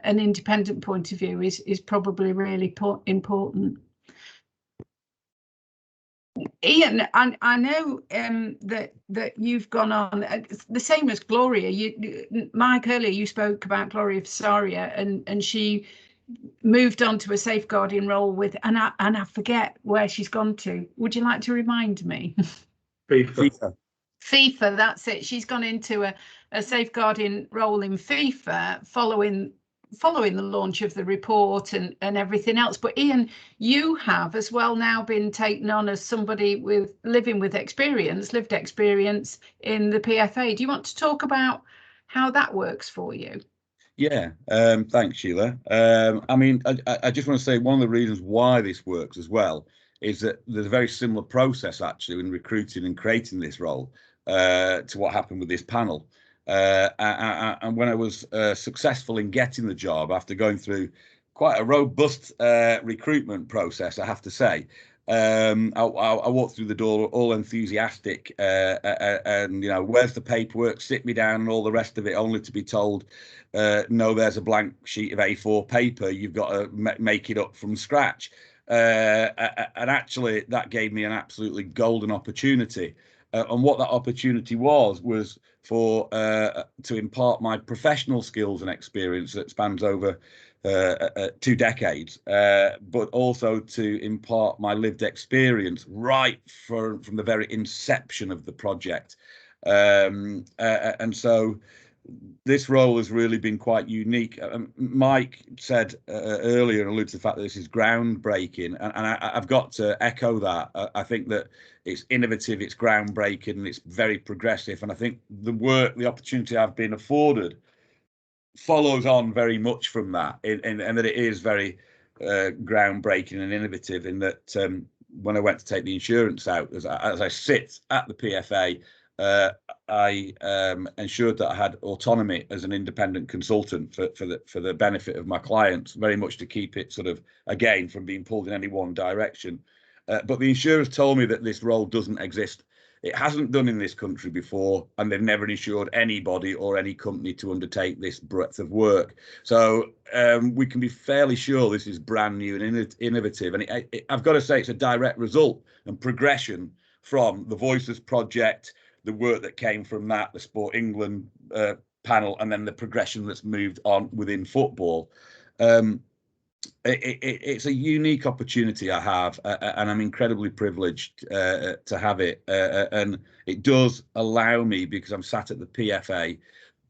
independent point of view is probably really important. Ian, I know that you've gone on the same as Gloria. Mike, earlier you spoke about Gloria Fasaria, and she moved on to a safeguarding role with, and I forget where she's gone to. Would you like to remind me? FIFA. FIFA, that's it. She's gone into a safeguarding role in FIFA following the launch of the report and everything else. But Ian, you have as well now been taken on as somebody with lived experience in the PFA. Do you want to talk about how that works for you? Yeah, thanks, Sheila. I mean, I just want to say one of the reasons why this works as well is that there's a very similar process actually in recruiting and creating this role to what happened with this panel. And when I was successful in getting the job after going through quite a robust recruitment process, I have to say, I walked through the door all enthusiastic and, you know, where's the paperwork, sit me down and all the rest of it, only to be told, no, there's a blank sheet of A4 paper, you've got to make it up from scratch. And actually that gave me an absolutely golden opportunity. And what that opportunity was for to impart my professional skills and experience that spans over 2 decades, but also to impart my lived experience right from the very inception of the project. And so this role has really been quite unique. Mike said earlier, and alluded to the fact that this is groundbreaking, and I've got to echo that. I think that it's innovative, it's groundbreaking, and it's very progressive. And I think the opportunity I've been afforded follows on very much from that, and that it is very groundbreaking and innovative in that when I went to take the insurance out, as I sit at the PFA, I ensured that I had autonomy as an independent consultant for the benefit of my clients, very much to keep it sort of, again, from being pulled in any one direction. But the insurers told me that this role doesn't exist. It hasn't done in this country before, and they've never insured anybody or any company to undertake this breadth of work. So we can be fairly sure this is brand new and innovative. And I've got to say, it's a direct result and progression from the Voices Project, the work that came from that, the Sport England panel, and then the progression that's moved on within football. It's a unique opportunity I have, and I'm incredibly privileged to have it. And it does allow me, because I'm sat at the PFA,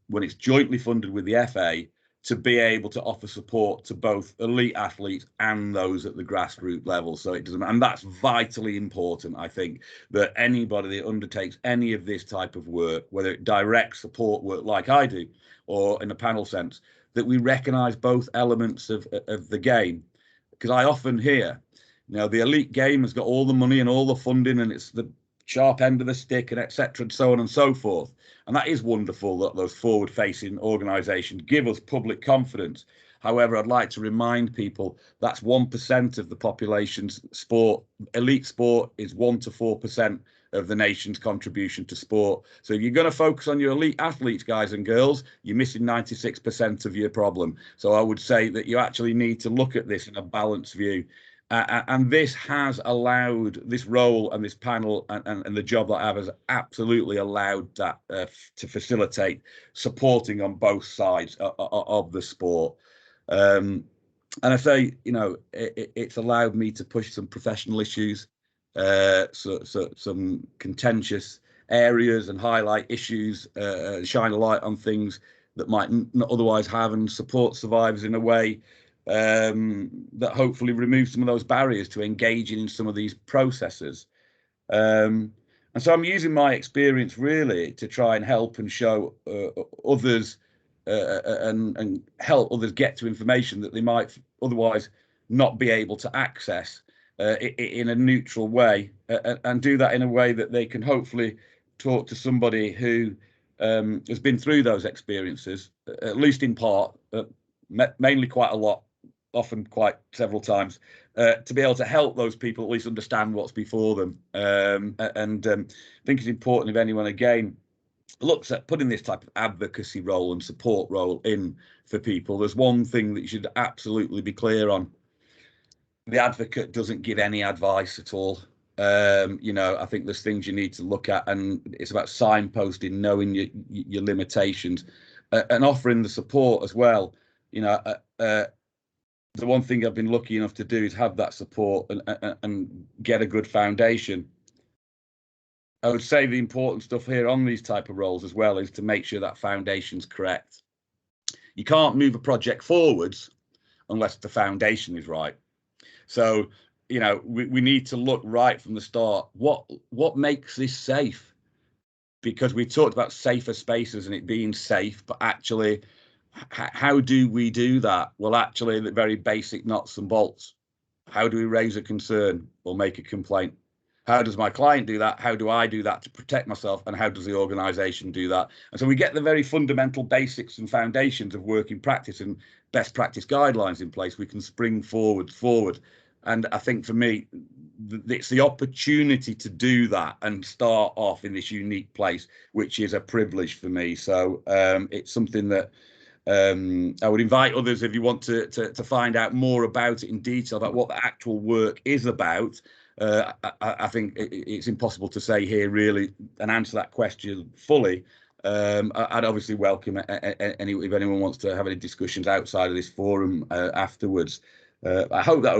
when it's jointly funded with the FA, to be able to offer support to both elite athletes and those at the grassroots level. So it doesn't, and that's vitally important, I think, that anybody that undertakes any of this type of work, whether it direct support work like I do, or in a panel sense, that we recognise both elements of the game. Because I often hear, you know, the elite game has got all the money and all the funding, and it's the sharp end of the stick, and etc., and so on and so forth. And that is wonderful that those forward-facing organisations give us public confidence. However, I'd like to remind people that's 1% of the population's sport. Elite sport is 1 to 4% of the nation's contribution to sport. So if you're going to focus on your elite athletes, guys and girls, you're missing 96% of your problem. So I would say that you actually need to look at this in a balanced view. And this has allowed, this role and this panel and the job that I have has absolutely allowed that to facilitate supporting on both sides of the sport. And I say, you know, it's allowed me to push some professional issues, some contentious areas, and highlight issues, shine a light on things that might not otherwise have, and support survivors in a way that hopefully removes some of those barriers to engaging in some of these processes. And so I'm using my experience really to try and help and show others and help others get to information that they might otherwise not be able to access in a neutral way, and do that in a way that they can hopefully talk to somebody who has been through those experiences, at least in part, mainly quite a lot, often quite several times, to be able to help those people at least understand what's before them. And I think it's important if anyone, again, looks at putting this type of advocacy role and support role in for people, there's one thing that you should absolutely be clear on. The advocate doesn't give any advice at all. You know, I think there's things you need to look at, and it's about signposting, knowing your limitations, and offering the support as well. You know, the one thing I've been lucky enough to do is have that support and get a good foundation. I would say the important stuff here on these type of roles as well is to make sure that foundation's correct. You can't move a project forwards unless the foundation is right. So, you know, we need to look right from the start. What makes this safe? Because we talked about safer spaces and it being safe, but actually, how do we do that? Well, actually, the very basic nuts and bolts. How do we raise a concern or make a complaint? How does my client do that? How do I do that to protect myself? And how does the organisation do that? And so we get the very fundamental basics and foundations of working practice and best practice guidelines in place. We can spring forward. And I think for me, it's the opportunity to do that and start off in this unique place, which is a privilege for me. So it's something that I would invite others, if you want to find out more about it in detail, about what the actual work is about. I think it's impossible to say here really and answer that question fully. I'd obviously welcome if anyone wants to have any discussions outside of this forum afterwards. I hope that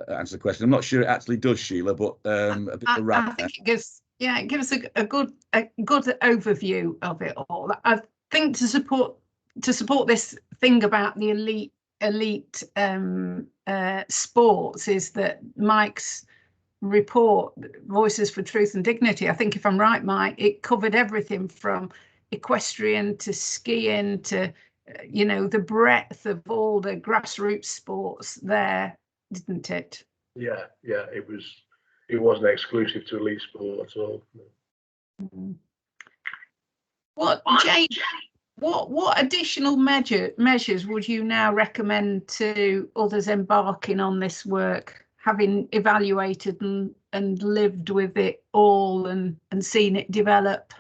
answers the question. I'm not sure it actually does, Sheila, but a bit of a wrap. I think it gives a good overview of it all. I think to support this thing about the elite sports is that Mike's report, Voices for Truth and Dignity, I think if I'm right, Mike, it covered everything from equestrian to skiing to, you know, the breadth of all the grassroots sports there, didn't it? Yeah, it wasn't exclusive to elite sport at all. What, Jane, what additional measures would you now recommend to others embarking on this work, having evaluated and lived with it all and seen it develop?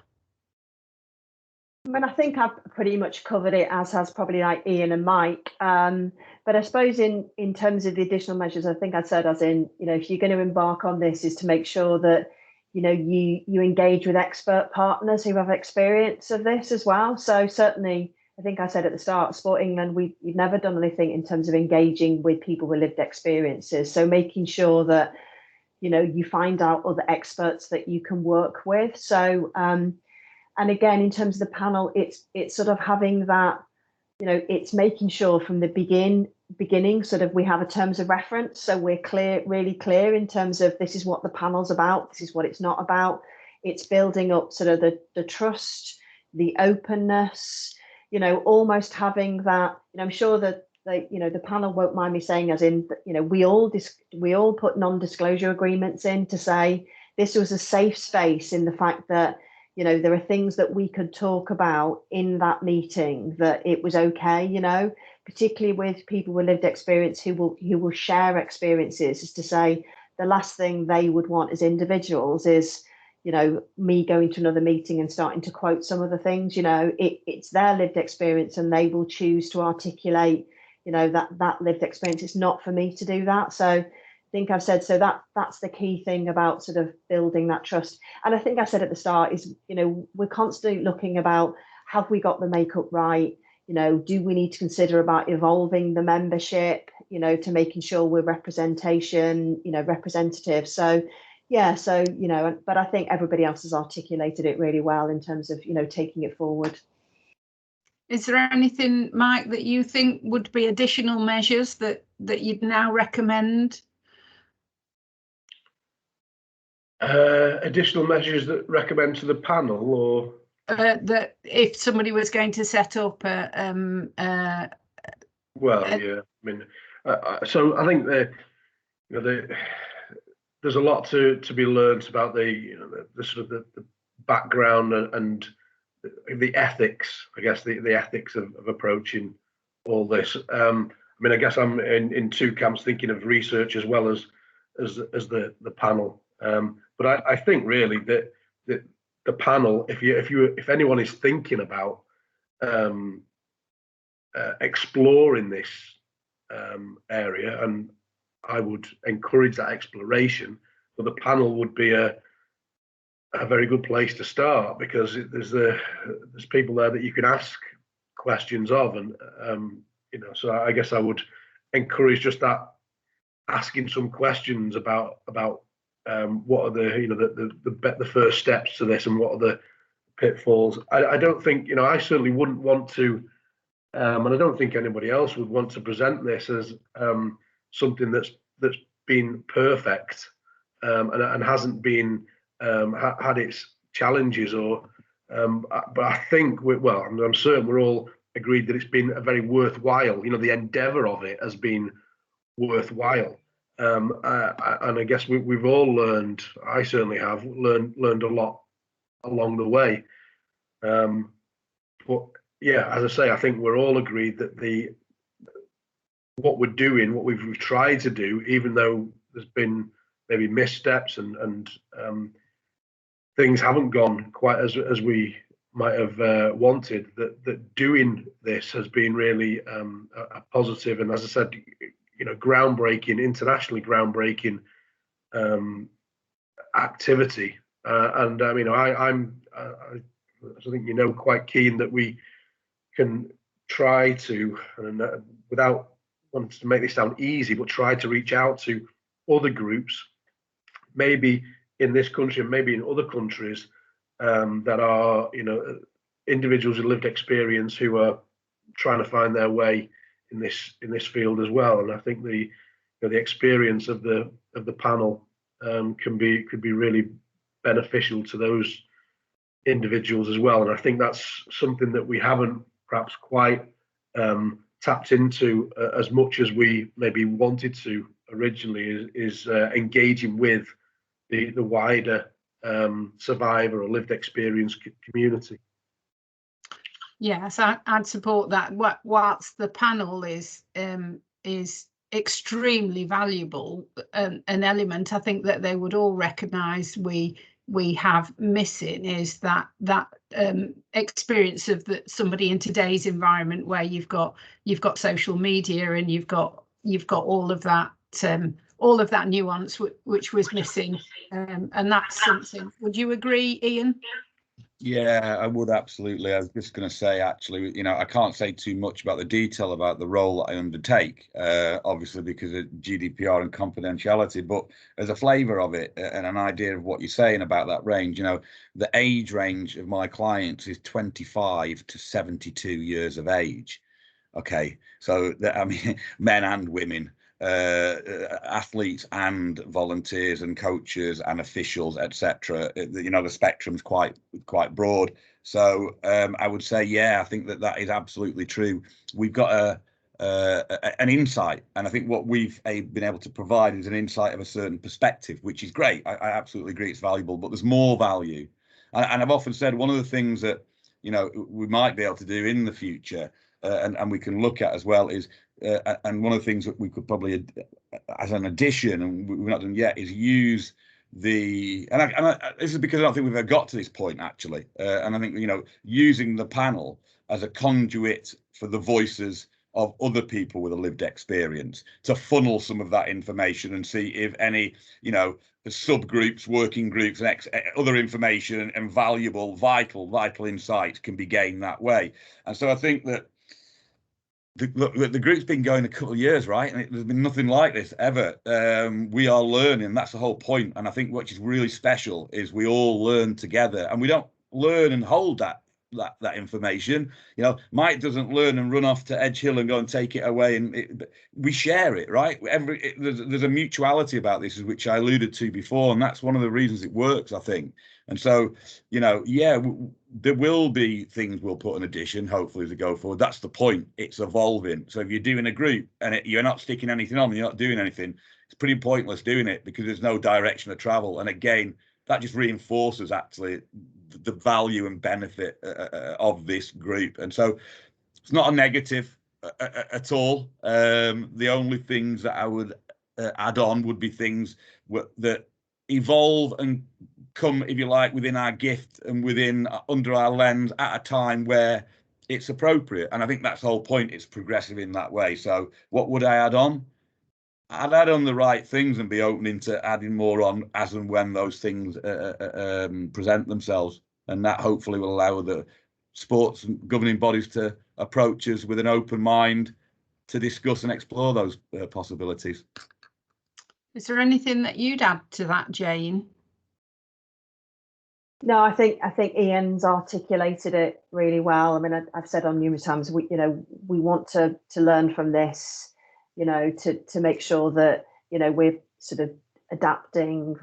I mean, I think I've pretty much covered it, as has probably like Ian and Mike. But I suppose in terms of the additional measures, I think I said, as in, you know, if you're going to embark on this, is to make sure that, you know, you engage with expert partners who have experience of this as well. So certainly, I think I said at the start, Sport England, we've never done anything in terms of engaging with people with lived experiences. So making sure that, you know, you find out other experts that you can work with. So, and again, in terms of the panel, it's sort of having that, you know, it's making sure from the beginning, sort of we have a terms of reference. So we're really clear in terms of this is what the panel's about. This is what it's not about. It's building up sort of the trust, the openness, you know, almost having that, you know, I'm sure that the panel won't mind me saying, as in, you know, we all put non-disclosure agreements in to say this was a safe space in the fact that, you know, there are things that we could talk about in that meeting, that it was okay, you know, particularly with people with lived experience who will share experiences, is to say the last thing they would want as individuals is, you know, me going to another meeting and starting to quote some of the things. You know, it's their lived experience and they will choose to articulate, you know, that lived experience. It's not for me to do that. So I think I've said, so that's the key thing about sort of building that trust. And I think I said at the start is, you know, we're constantly looking about, have we got the makeup right? You know, do we need to consider about evolving the membership, you know, to making sure we're representative. So, yeah, so, you know, but I think everybody else has articulated it really well in terms of, you know, taking it forward. Is there anything, Mike, that you think would be additional measures that you'd now recommend? Additional measures that recommend to the panel, or that if somebody was going to set up yeah, I mean, so I think there's a lot to be learned about the sort of the background and the ethics, I guess, the ethics of approaching all this. I mean, I guess I'm in two camps, thinking of research as well as the panel. But I think really that the panel, if anyone is thinking about exploring this area, and I would encourage that exploration, but the panel would be a very good place to start, because there's people there that you can ask questions of, and so I guess I would encourage just that, asking some questions about what are the first steps to this, and what are the pitfalls. I don't think, I certainly wouldn't want to, and I don't think anybody else would want to present this as something that's been perfect, and hasn't been had its challenges, or but I think I'm certain we're all agreed that it's been a very worthwhile, the endeavor of it has been worthwhile, and I guess we've all learned, I certainly have learned a lot along the way, but yeah, as I say, I think we're all agreed that what we're doing, what we've tried to do, even though there's been maybe missteps and things haven't gone quite as we might have wanted, that doing this has been really a positive, and as I said, groundbreaking, internationally groundbreaking activity. And I'm I think quite keen that we can try to, and without wanting to make this sound easy, but try to reach out to other groups, maybe in this country and maybe in other countries, that are individuals with lived experience who are trying to find their way in this field as well. And I think the experience of the panel could be really beneficial to those individuals as well. And I think that's something that we haven't perhaps quite tapped into as much as we maybe wanted to originally, is engaging with the wider survivor or lived experience community. Yes, I'd support that. Whilst the panel is extremely valuable, an element I think that they would all recognise we have missing is that experience of somebody in today's environment, where you've got social media, and you've got all of that nuance which was missing, and that's something. Would you agree, Ian? Yeah, I would, absolutely. I was just going to say, actually, I can't say too much about the detail about the role that I undertake, obviously because of GDPR and confidentiality, but as a flavour of it and an idea of what you're saying about that range, the age range of my clients is 25 to 72 years of age. Okay, so men and women, athletes and volunteers and coaches and officials, etc. The spectrum's quite broad. So I would say, yeah, I think that is absolutely true. We've got an insight, and I think what we've been able to provide is an insight of a certain perspective, which is great. I absolutely agree, it's valuable, but there's more value. And I've often said one of the things that we might be able to do in the future, and we can look at as well, is and one of the things that we could probably, as an addition, and we've not done yet, is use this is because I don't think we've ever got to this point, actually, and I think using the panel as a conduit for the voices of other people with a lived experience to funnel some of that information and see if any subgroups, working groups, and other information and valuable, vital insights can be gained that way. And so I think that the group's been going a couple of years, right? And there's been nothing like this ever. We are learning. That's the whole point. And I think what is really special is we all learn together, and we don't learn and hold that information. Mike doesn't learn and run off to Edge Hill and go and take it away, and we share it, right? There's a mutuality about this, which I alluded to before, and that's one of the reasons it works, I think. And so, yeah, there will be things we'll put in addition, hopefully, as we go forward. That's the point. It's evolving. So if you're doing a group and you're not sticking anything on, you're not doing anything, it's pretty pointless doing it, because there's no direction of travel. And again, that just reinforces actually the value and benefit of this group. And so it's not a negative at all. The only things that I would add on would be things that evolve and come, if you like, within our gift and under our lens at a time where it's appropriate. And I think that's the whole point. It's progressive in that way. So what would I add on? I'd add on the right things and be opening to adding more on as and when those things present themselves, and that hopefully will allow the sports and governing bodies to approach us with an open mind to discuss and explore those possibilities. Is there anything that you'd add to that, Jane? No, I think Ian's articulated it really well. I mean, I've said on numerous times, we want to learn from this, to make sure that, we're sort of adapting,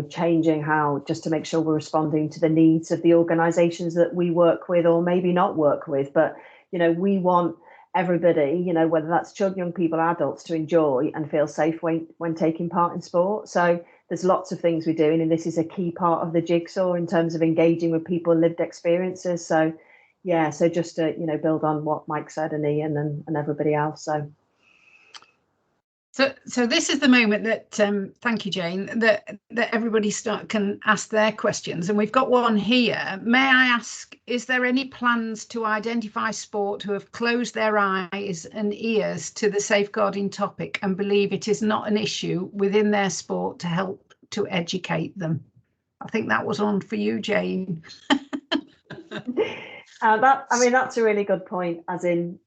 changing how, just to make sure we're responding to the needs of the organisations that we work with, or maybe not work with. But, we want everybody, whether that's children, young people, adults, to enjoy and feel safe when taking part in sport. So there's lots of things we're doing, and this is a key part of the jigsaw in terms of engaging with people lived experiences. So yeah, so just to build on what Mike said, and Ian and everybody else. So this is the moment that thank you, Jane, that everybody can ask their questions, and we've got one here. May I ask, is there any plans to identify sport who have closed their eyes and ears to the safeguarding topic and believe it is not an issue within their sport to help to educate them? I think that was on for you, Jane. That's a really good point. I think,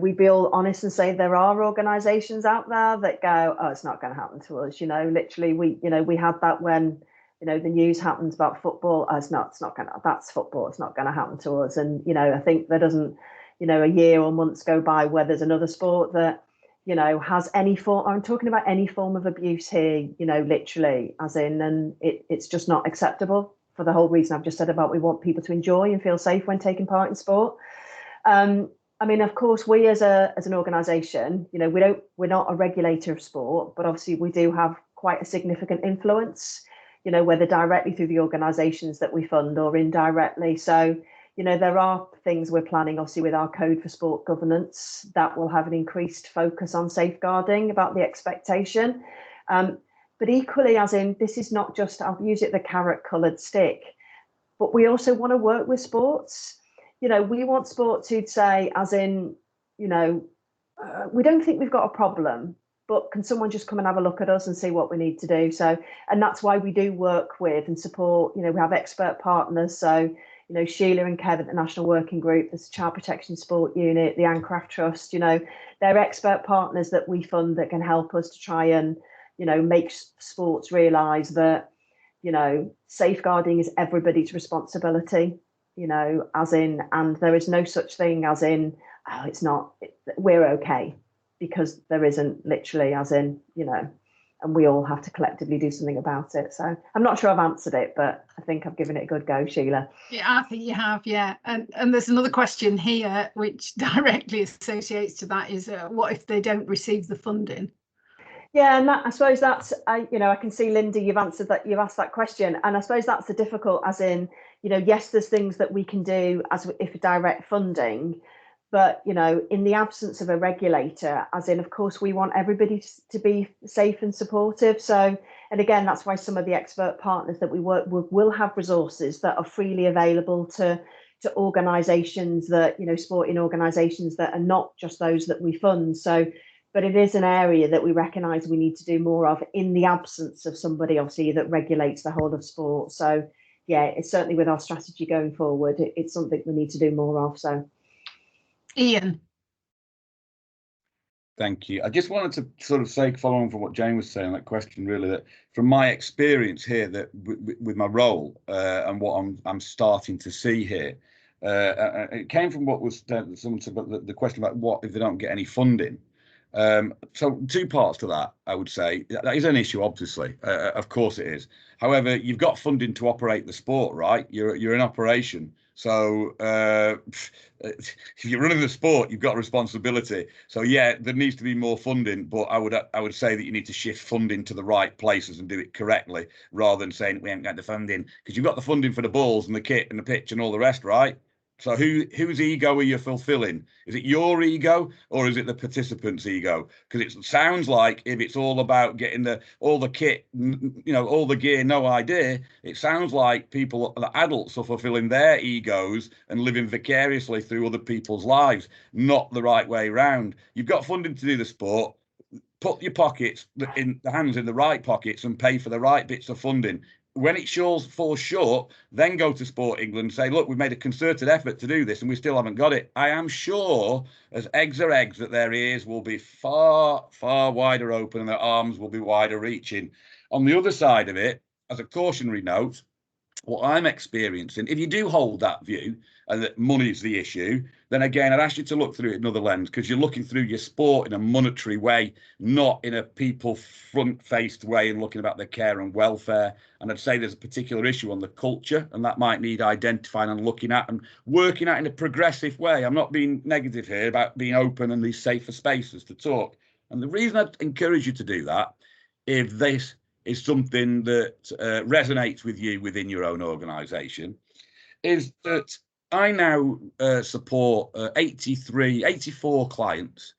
we'd be all honest and say there are organisations out there that go, oh, it's not going to happen to us. Literally, we had that when, the news happens about football. Oh, it's not going to, that's football. It's not going to happen to us. And, I think there doesn't, a year or months go by where there's another sport that, has any form, I'm talking about any form of abuse here, literally, and it's just not acceptable for the whole reason I've just said about we want people to enjoy and feel safe when taking part in sport. Of course, we as an organisation, we're not a regulator of sport, but obviously we do have quite a significant influence, whether directly through the organisations that we fund or indirectly. So, there are things we're planning, obviously, with our Code for Sport Governance that will have an increased focus on safeguarding about the expectation. But equally, this is not just, I'll use it, the carrot coloured stick, but we also want to work with sports. We want sports who'd say, we don't think we've got a problem, but can someone just come and have a look at us and see what we need to do? So, and that's why we do work with and support, we have expert partners. So, Sheila and Kev at the National Working Group, the Child Protection Sport Unit, the Ancraft Trust, they're expert partners that we fund that can help us to try and, make sports realise that, safeguarding is everybody's responsibility. And there is no such thing as in, oh, it's not, we're okay, because there isn't, literally, and we all have to collectively do something about it. So I'm not sure I've answered it, but I think I've given it a good go, Sheila. Yeah, I think you have, yeah. And there's another question here which directly associates to that, is what if they don't receive the funding? Yeah, and I suppose that's, I can see, Linda, you've asked that question, and I suppose that's the difficult, yes, there's things that we can do if direct funding, but in the absence of a regulator, of course, we want everybody to be safe and supportive. So, and again, that's why some of the expert partners that we work with will have resources that are freely available to organisations that, sporting organisations that are not just those that we fund. So, but it is an area that we recognise we need to do more of in the absence of somebody, obviously, that regulates the whole of sport. So, yeah, it's certainly with our strategy going forward, it's something we need to do more of. So, Ian. Thank you. I just wanted to sort of say, following from what Jane was saying, that question really, that from my experience here, that with my role and what I'm starting to see here, it came from what was someone said about the question about what if they don't get any funding. So two parts to that, I would say. That is an issue, obviously. Of course it is. However, you've got funding to operate the sport, right? You're in operation. So if you're running the sport, you've got a responsibility. So yeah, there needs to be more funding, but I would say that you need to shift funding to the right places and do it correctly, rather than saying we haven't got the funding, because you've got the funding for the balls and the kit and the pitch and all the rest, right? So whose ego are you fulfilling? Is it your ego or is it the participant's ego? Because it sounds like if it's all about getting all the kit, all the gear, no idea, it sounds like the adults are fulfilling their egos and living vicariously through other people's lives, not the right way around. You've got funding to do the sport. Put your pockets in the hands in the right pockets and pay for the right bits of funding. When it falls short, then go to Sport England and say, look, we've made a concerted effort to do this and we still haven't got it. I am sure, as eggs are eggs, that their ears will be far, far wider open and their arms will be wider reaching. On the other side of it, as a cautionary note, what I'm experiencing, if you do hold that view and that money is the issue, then again, I'd ask you to look through it another lens, because you're looking through your sport in a monetary way, not in a people front-faced way and looking about their care and welfare. And I'd say there's a particular issue on the culture, and that might need identifying and looking at and working at in a progressive way. I'm not being negative here about being open and these safer spaces to talk. And the reason I'd encourage you to do that, if this is something that resonates with you within your own organisation, is that I now support 84 clients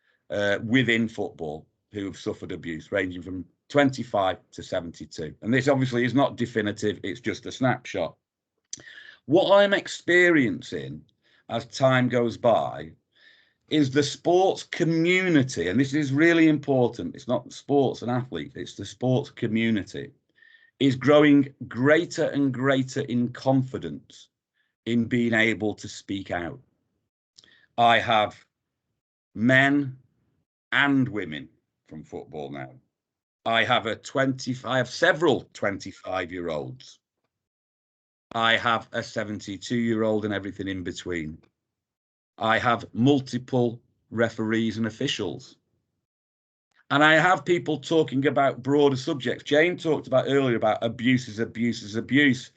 within football who have suffered abuse, ranging from 25 to 72. And this obviously is not definitive, it's just a snapshot. What I'm experiencing as time goes by is the sports community, and this is really important, it's not sports and athletes, it's the sports community, is growing greater and greater in confidence in being able to speak out. I have men and women from football now. I have several 25-year-olds. I have a 72-year-old and everything in between. I have multiple referees and officials. And I have people talking about broader subjects. Jane talked about earlier about abuse is abuse is abuse.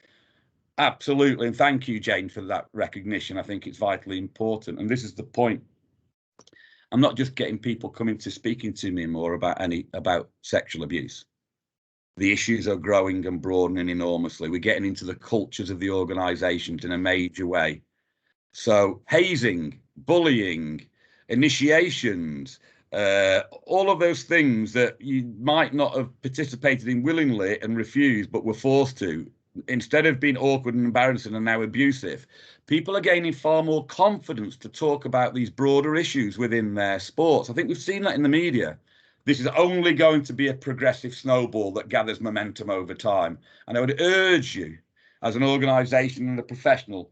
Absolutely. And thank you, Jane, for that recognition. I think it's vitally important. And this is the point. I'm not just getting people coming to speaking to me more about sexual abuse. The issues are growing and broadening enormously. We're getting into the cultures of the organisations in a major way. So hazing, bullying, initiations, all of those things that you might not have participated in willingly and refused, but were forced to, instead of being awkward and embarrassing and now abusive, people are gaining far more confidence to talk about these broader issues within their sports. I think we've seen that in the media. This is only going to be a progressive snowball that gathers momentum over time. And I would urge you, as an organisation and a professional,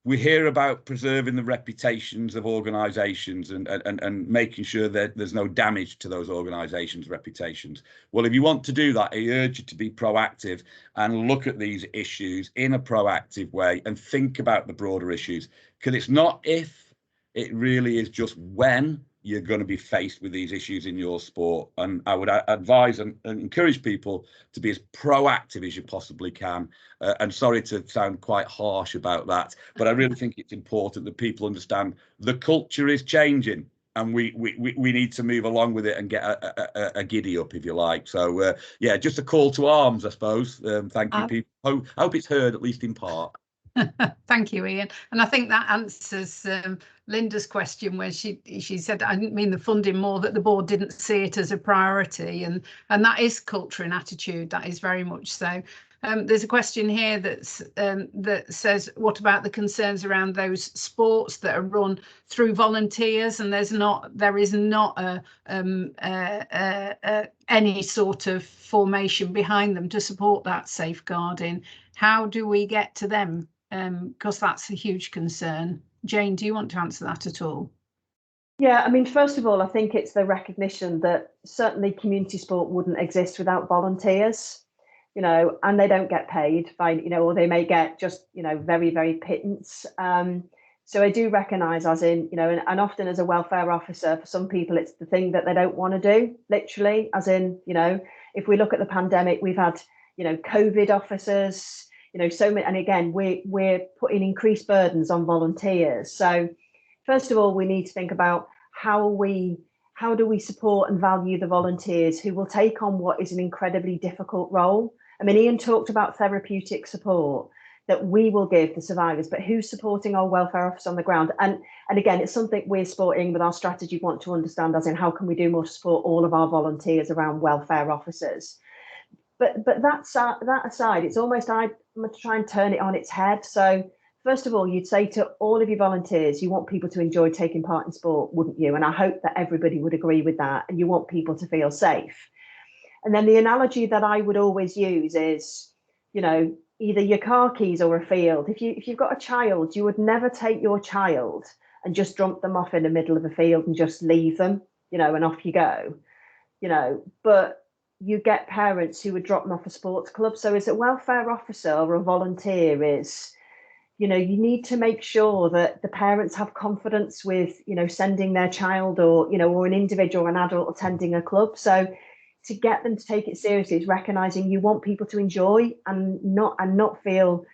we hear about preserving the reputations of organisations and making sure that there's no damage to those organisations' reputations. Well, if you want to do that, I urge you to be proactive and look at these issues in a proactive way and think about the broader issues, because it's not if, it really is just when you're going to be faced with these issues in your sport. And I would advise and encourage people to be as proactive as you possibly can. And sorry to sound quite harsh about that, but I really think it's important that people understand the culture is changing and we need to move along with it and get a giddy up, if you like. So yeah, just a call to arms, I suppose. Thank you, people. Hope it's heard, at least in part. Thank you, Ian. And I think that answers Linda's question, where she said, I didn't mean the funding, more that the board didn't see it as a priority, and that is culture and attitude. That is very much so. There's a question here that says, what about the concerns around those sports that are run through volunteers, and there is not any sort of formation behind them to support that safeguarding? How do we get to them? Because that's a huge concern. Jane, do you want to answer that at all? Yeah, I mean, first of all, I think it's the recognition that certainly community sport wouldn't exist without volunteers, and they don't get paid by, or they may get just, very, very pittance. So I do recognise, as in, and often as a welfare officer, for some people, it's the thing that they don't want to do, literally, as in, if we look at the pandemic, we've had, COVID officers, so many, and again, we're putting increased burdens on volunteers. So first of all, we need to think about how do we support and value the volunteers who will take on what is an incredibly difficult role. I mean, Ian talked about therapeutic support. that we will give the survivors, but who's supporting our welfare officer on the ground? And again, it's something we're supporting with our strategy, want to understand, as in how can we do more to support all of our volunteers around welfare officers. But that aside, it's almost, I'm going to try and turn it on its head. So first of all, you'd say to all of your volunteers, you want people to enjoy taking part in sport, wouldn't you? And I hope that everybody would agree with that. And you want people to feel safe. And then the analogy that I would always use is, you know, either your car keys or a field. If you've got a child, you would never take your child and just drop them off in the middle of a field and just leave them, you know, and off you go, you know. But you get parents who would drop them off a sports club. So as a welfare officer or a volunteer is, you know, you need to make sure that the parents have confidence with, you know, sending their child or, you know, or an individual or an adult attending a club. So to get them to take it seriously is recognizing you want people to enjoy and not feel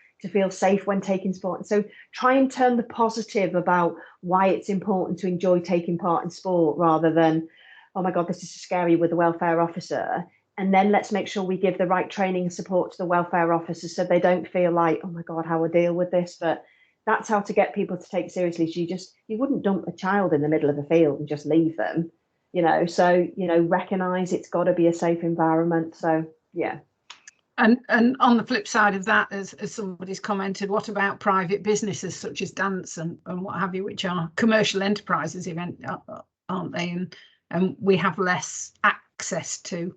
safe when taking sport. And so try and turn the positive about why it's important to enjoy taking part in sport rather than, oh my God, this is scary with the welfare officer. And then let's make sure we give the right training and support to the welfare officers so they don't feel like, oh my God, how I deal with this. But that's how to get people to take it seriously. You wouldn't dump a child in the middle of a field and just leave them, you know. So, you know, recognize it's got to be a safe environment. So, yeah. And on the flip side of that, as somebody's commented, what about private businesses such as dance and what have you, which are commercial enterprises, aren't they? And we have less access to.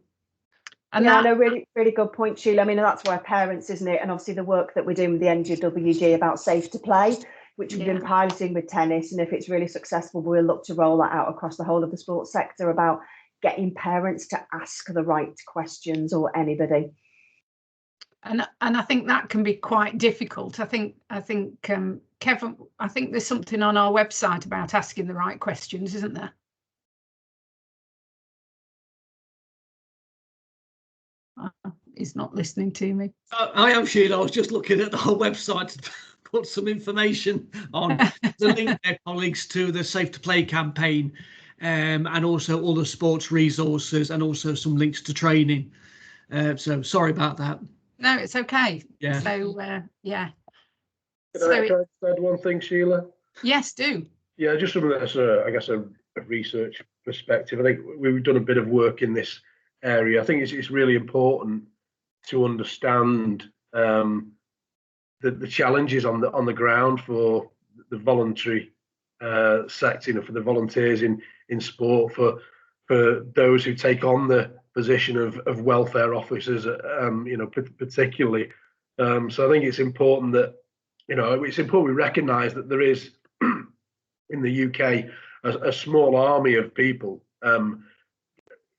And yeah, no, really, really good point, Sheila. I mean, that's where parents, isn't it? And obviously the work that we're doing with the NWG about safe to play, which we've been piloting with tennis. And if it's really successful, we'll look to roll that out across the whole of the sports sector about getting parents to ask the right questions, or anybody. And I think that can be quite difficult. I think Kevin, I think there's something on our website about asking the right questions, isn't there? He's not listening to me. I am, Sheila. I was just looking at the whole website to put some information on the link there, colleagues, to the Safe to Play campaign, and also all the sports resources, and also some links to training. So sorry about that. No, it's okay. Yeah. So yeah. Can I add one thing, Sheila? Yes, do. Yeah, just from I guess a research perspective. I think we've done a bit of work in this area. I think it's really important to understand the challenges on the ground for the voluntary sector, you know, for the volunteers in sport, for those who take on the position of welfare officers, you know, particularly. So I think it's important that, you know, it's important we recognise that there is in the UK a small army of people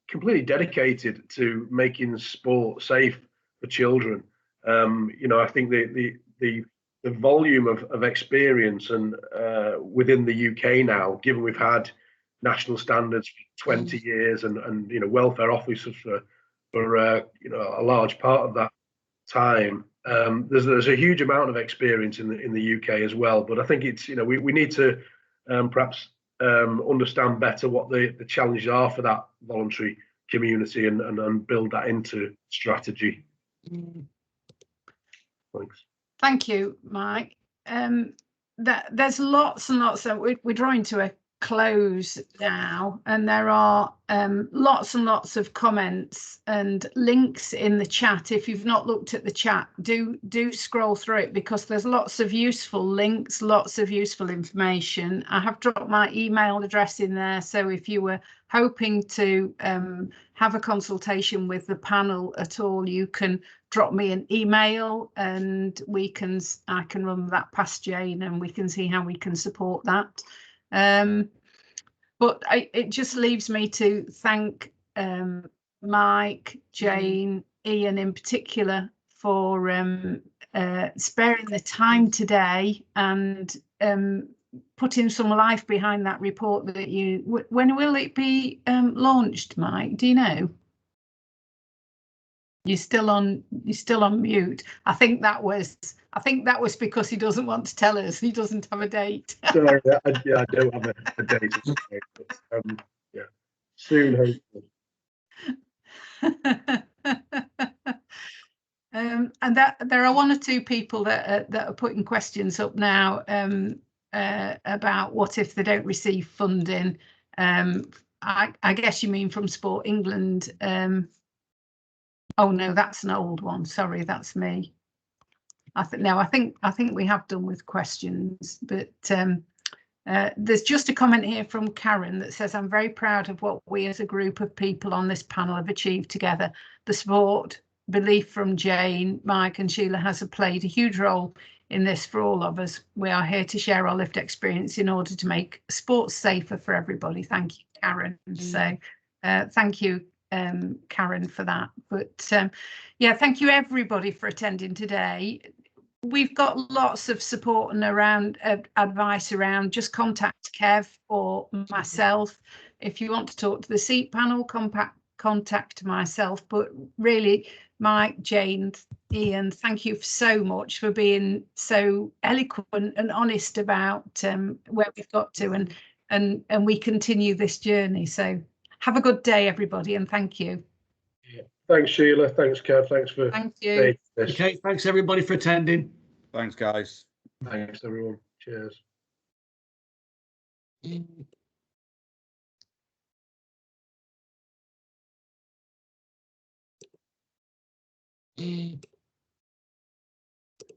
completely dedicated to making sport safe for children. You know, I think the volume of experience and within the UK now, given we've had national standards for 20 years and you know, welfare officers for you know, a large part of that time, there's a huge amount of experience in the UK as well. But I think it's, you know, we need to perhaps understand better what the challenges are for that voluntary community and build that into strategy. Thanks. Thank you, Mike. There's lots and lots of, we're drawing to a close now, and there are lots and lots of comments and links in the chat. If you've not looked at the chat, do scroll through it, because there's lots of useful links, lots of useful information. I have dropped my email address in there, so if you were hoping to have a consultation with the panel at all, you can drop me an email and I can run that past Jane and we can see how we can support that. But it just leaves me to thank Mike, Jane, Ian in particular for sparing the time today and putting some life behind that report that you. When will it be launched, Mike? Do you know? You're still on mute. I think that was because he doesn't want to tell us. He doesn't have a date. Sorry, I don't have a date. But, yeah, soon, hopefully. And that there are one or two people that are putting questions up now about what if they don't receive funding. I guess you mean from Sport England. Oh no, that's an old one. Sorry, that's me. I think we have done with questions, but there's just a comment here from Karen that says, I'm very proud of what we as a group of people on this panel have achieved together. The support, belief from Jane, Mike and Sheila has played a huge role in this for all of us. We are here to share our lived experience in order to make sports safer for everybody. Thank you, Karen. So thank you, Karen, for that. But yeah, thank you everybody for attending today. We've got lots of support and around advice around. Just contact Kev or myself. If you want to talk to the seat panel, contact myself. But really, Mike, Jane, Ian, thank you so much for being so eloquent and honest about where we've got to, and we continue this journey. So have a good day, everybody, and thank you. Yeah. Thanks, Sheila. Thanks, Kev. Thanks for thank you. Okay, thanks everybody for attending. Thanks, guys. Thanks, everyone. Cheers.